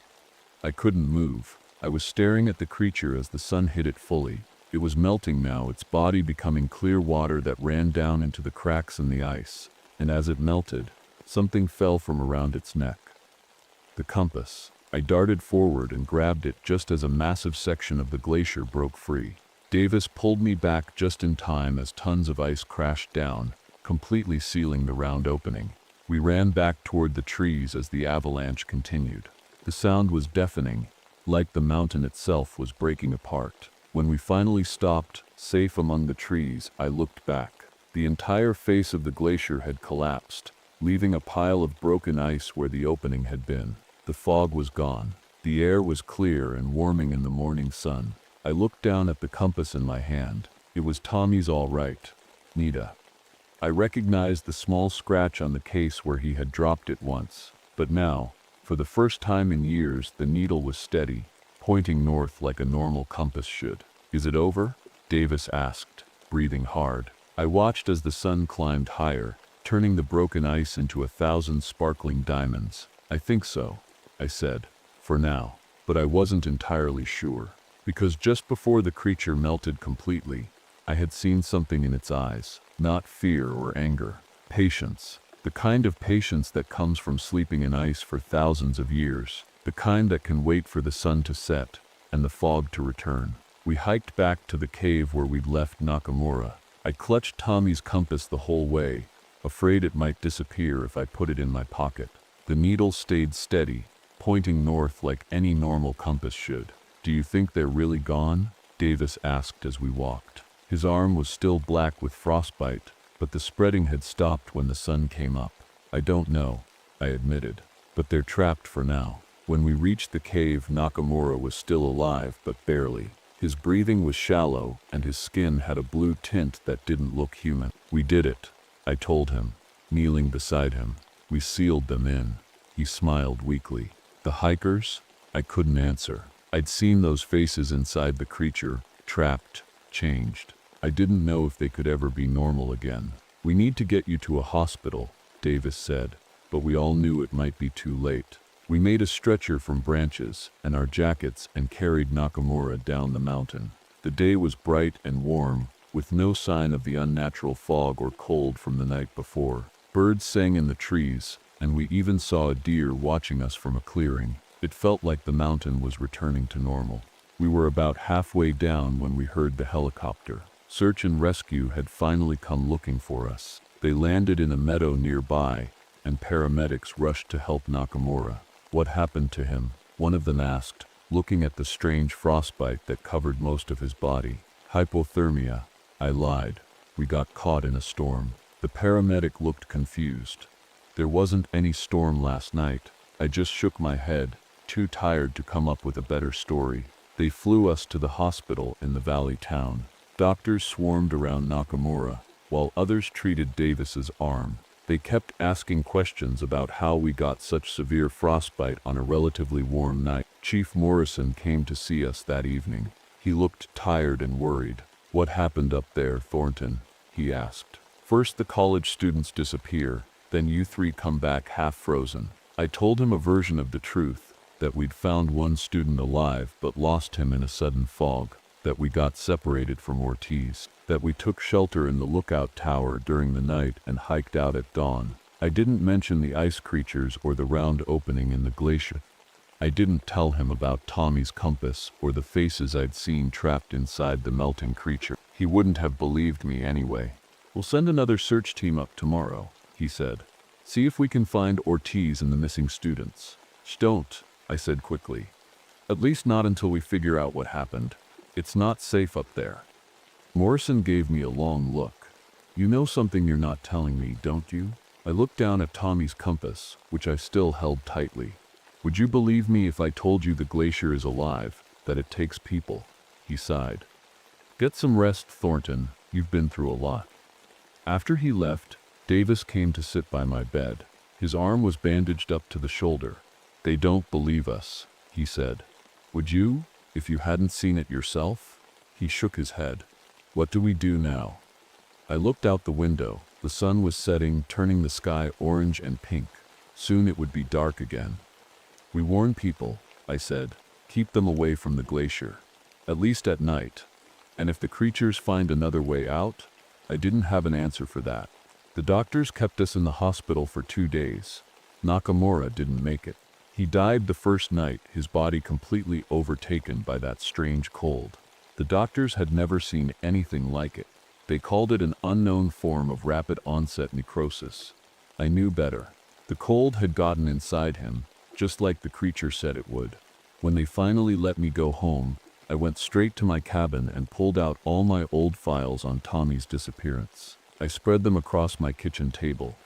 I couldn't move. I was staring at the creature as the sun hit it fully. It was melting now, its body becoming clear water that ran down into the cracks in the ice. And as it melted, something fell from around its neck. The compass. I darted forward and grabbed it just as a massive section of the glacier broke free. Davis pulled me back just in time as tons of ice crashed down, completely sealing the round opening. We ran back toward the trees as the avalanche continued. The sound was deafening, like the mountain itself was breaking apart. When we finally stopped, safe among the trees, I looked back. The entire face of the glacier had collapsed, leaving a pile of broken ice where the opening had been. The fog was gone. The air was clear and warming in the morning sun. I looked down at the compass in my hand. It was Tommy's all right. Nita. I recognized the small scratch on the case where he had dropped it once. But now, for the first time in years, the needle was steady, pointing north like a normal compass should. "Is it over?" Davis asked, breathing hard. I watched as the sun climbed higher, turning the broken ice into 1,000 sparkling diamonds. "I think so," I said, "for now." But I wasn't entirely sure, because just before the creature melted completely, I had seen something in its eyes. Not fear or anger. Patience. The kind of patience that comes from sleeping in ice for thousands of years. The kind that can wait for the sun to set and the fog to return. We hiked back to the cave where we'd left Nakamura. I clutched Tommy's compass the whole way, afraid it might disappear if I put it in my pocket. The needle stayed steady, pointing north like any normal compass should. "Do you think they're really gone?" Davis asked as we walked. His arm was still black with frostbite, but the spreading had stopped when the sun came up. "I don't know," I admitted, "but they're trapped for now." When we reached the cave, Nakamura was still alive, but barely. His breathing was shallow, and his skin had a blue tint that didn't look human. "We did it," I told him, kneeling beside him. We sealed them in. He smiled weakly. The hikers? I couldn't answer. I'd seen those faces inside the creature, trapped, changed. I didn't know if they could ever be normal again. We need to get you to a hospital, Davis said, but we all knew it might be too late. We made a stretcher from branches and our jackets and carried Nakamura down the mountain. The day was bright and warm, with no sign of the unnatural fog or cold from the night before. Birds sang in the trees, and we even saw a deer watching us from a clearing. It felt like the mountain was returning to normal. We were about halfway down when we heard the helicopter. Search and rescue had finally come looking for us. They landed in a meadow nearby, and paramedics rushed to help Nakamura. What happened to him? One of them asked, looking at the strange frostbite that covered most of his body. Hypothermia. I lied. We got caught in a storm. The paramedic looked confused. There wasn't any storm last night. I just shook my head, too tired to come up with a better story. They flew us to the hospital in the valley town. Doctors swarmed around Nakamura, while others treated Davis's arm. They kept asking questions about how we got such severe frostbite on a relatively warm night. Chief Morrison came to see us that evening. He looked tired and worried. What happened up there, Thornton? He asked. First the college students disappear, then you three come back half frozen. I told him a version of the truth, that we'd found one student alive but lost him in a sudden fog, that we got separated from Ortiz, that we took shelter in the lookout tower during the night and hiked out at dawn. I didn't mention the ice creatures or the round opening in the glacier. I didn't tell him about Tommy's compass or the faces I'd seen trapped inside the melting creature. He wouldn't have believed me anyway. We'll send another search team up tomorrow, he said. See if we can find Ortiz and the missing students. Don't, I said quickly. At least not until we figure out what happened. It's not safe up there. Morrison gave me a long look. You know something you're not telling me, don't you? I looked down at Tommy's compass, which I still held tightly. Would you believe me if I told you the glacier is alive, that it takes people? He sighed. Get some rest, Thornton. You've been through a lot. After he left, Davis came to sit by my bed. His arm was bandaged up to the shoulder. They don't believe us, he said. Would you, if you hadn't seen it yourself? He shook his head. What do we do now? I looked out the window. The sun was setting, turning the sky orange and pink. Soon it would be dark again. We warn people, I said. Keep them away from the glacier, at least at night. And if the creatures find another way out, I didn't have an answer for that. The doctors kept us in the hospital for 2 days. Nakamura didn't make it. He died the first night, his body completely overtaken by that strange cold. The doctors had never seen anything like it. They called it an unknown form of rapid onset necrosis. I knew better. The cold had gotten inside him, just like the creature said it would. When they finally let me go home, I went straight to my cabin and pulled out all my old files on Tommy's disappearance. I spread them across my kitchen table.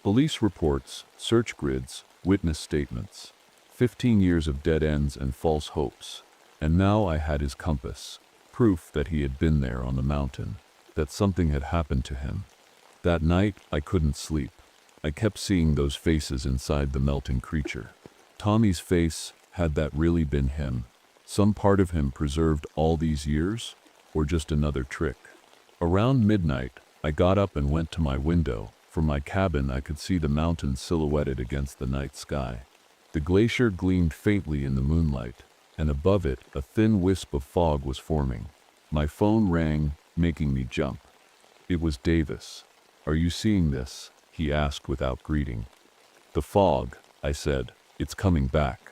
Police reports, search grids, witness statements. 15 years of dead ends and false hopes. And now I had his compass. Proof that he had been there on the mountain. That something had happened to him. That night, I couldn't sleep. I kept seeing those faces inside the melting creature. Tommy's face, had that really been him? Some part of him preserved all these years? Or just another trick? Around midnight, I got up and went to my window. From my cabin I could see the mountain silhouetted against the night sky. The glacier gleamed faintly in the moonlight, and above it a thin wisp of fog was forming. My phone rang, making me jump. It was Davis. Are you seeing this? He asked without greeting. The fog, I said. It's coming back.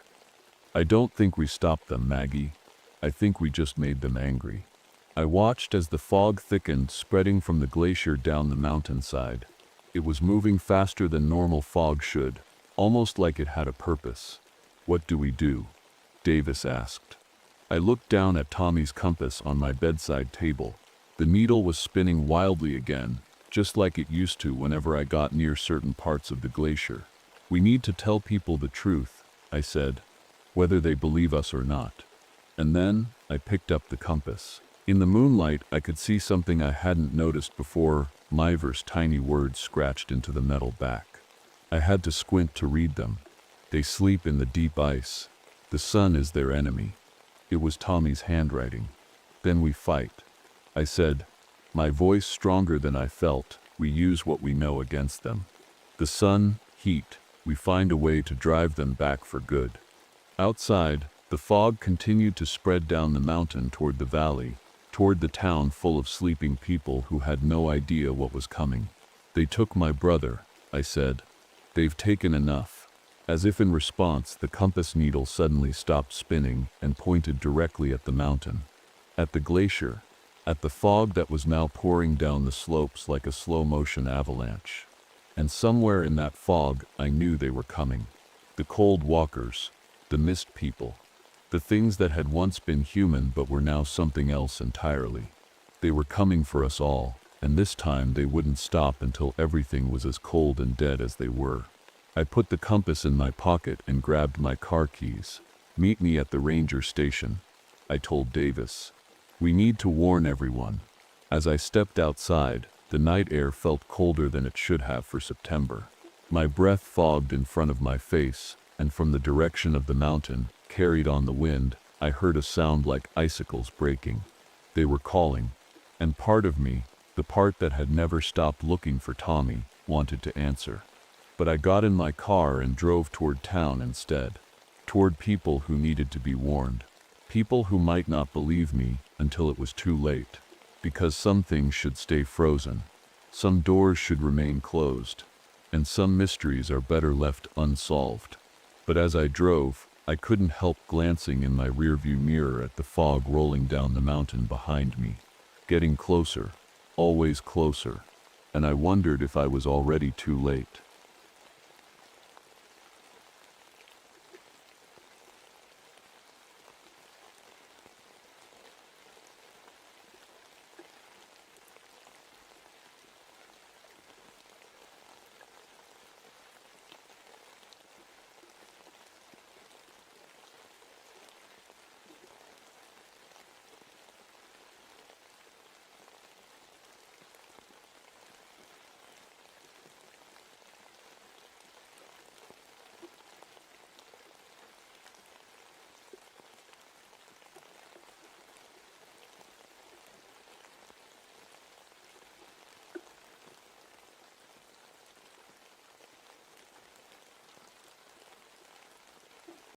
I don't think we stopped them, Maggie. I think we just made them angry. I watched as the fog thickened, spreading from the glacier down the mountainside. It was moving faster than normal fog should, almost like it had a purpose. What do we do? Davis asked. I looked down at Tommy's compass on my bedside table. The needle was spinning wildly again, just like it used to whenever I got near certain parts of the glacier. We need to tell people the truth, I said, whether they believe us or not. And then I picked up the compass. In the moonlight, I could see something I hadn't noticed before, Myver's tiny words scratched into the metal back. I had to squint to read them. They sleep in the deep ice. The sun is their enemy. It was Tommy's handwriting. Then we fight. I said, my voice stronger than I felt. We use what we know against them. The sun, heat, we find a way to drive them back for good. Outside, the fog continued to spread down the mountain toward the valley, toward the town full of sleeping people who had no idea what was coming. They took my brother, I said. They've taken enough. As if in response, the compass needle suddenly stopped spinning and pointed directly at the mountain, at the glacier, at the fog that was now pouring down the slopes like a slow-motion avalanche. And somewhere in that fog, I knew they were coming. The cold walkers, the mist people, the things that had once been human but were now something else entirely. They were coming for us all, and this time they wouldn't stop until everything was as cold and dead as they were. I put the compass in my pocket and grabbed my car keys. Meet me at the ranger station, I told Davis. We need to warn everyone. As I stepped outside, the night air felt colder than it should have for September. My breath fogged in front of my face, and from the direction of the mountain, carried on the wind, I heard a sound like icicles breaking. They were calling, and part of me, the part that had never stopped looking for Tommy, wanted to answer. But I got in my car and drove toward town instead, toward people who needed to be warned, people who might not believe me until it was too late, because some things should stay frozen, some doors should remain closed, and some mysteries are better left unsolved. But as I drove, I couldn't help glancing in my rearview mirror at the fog rolling down the mountain behind me, getting closer, always closer, and I wondered if I was already too late.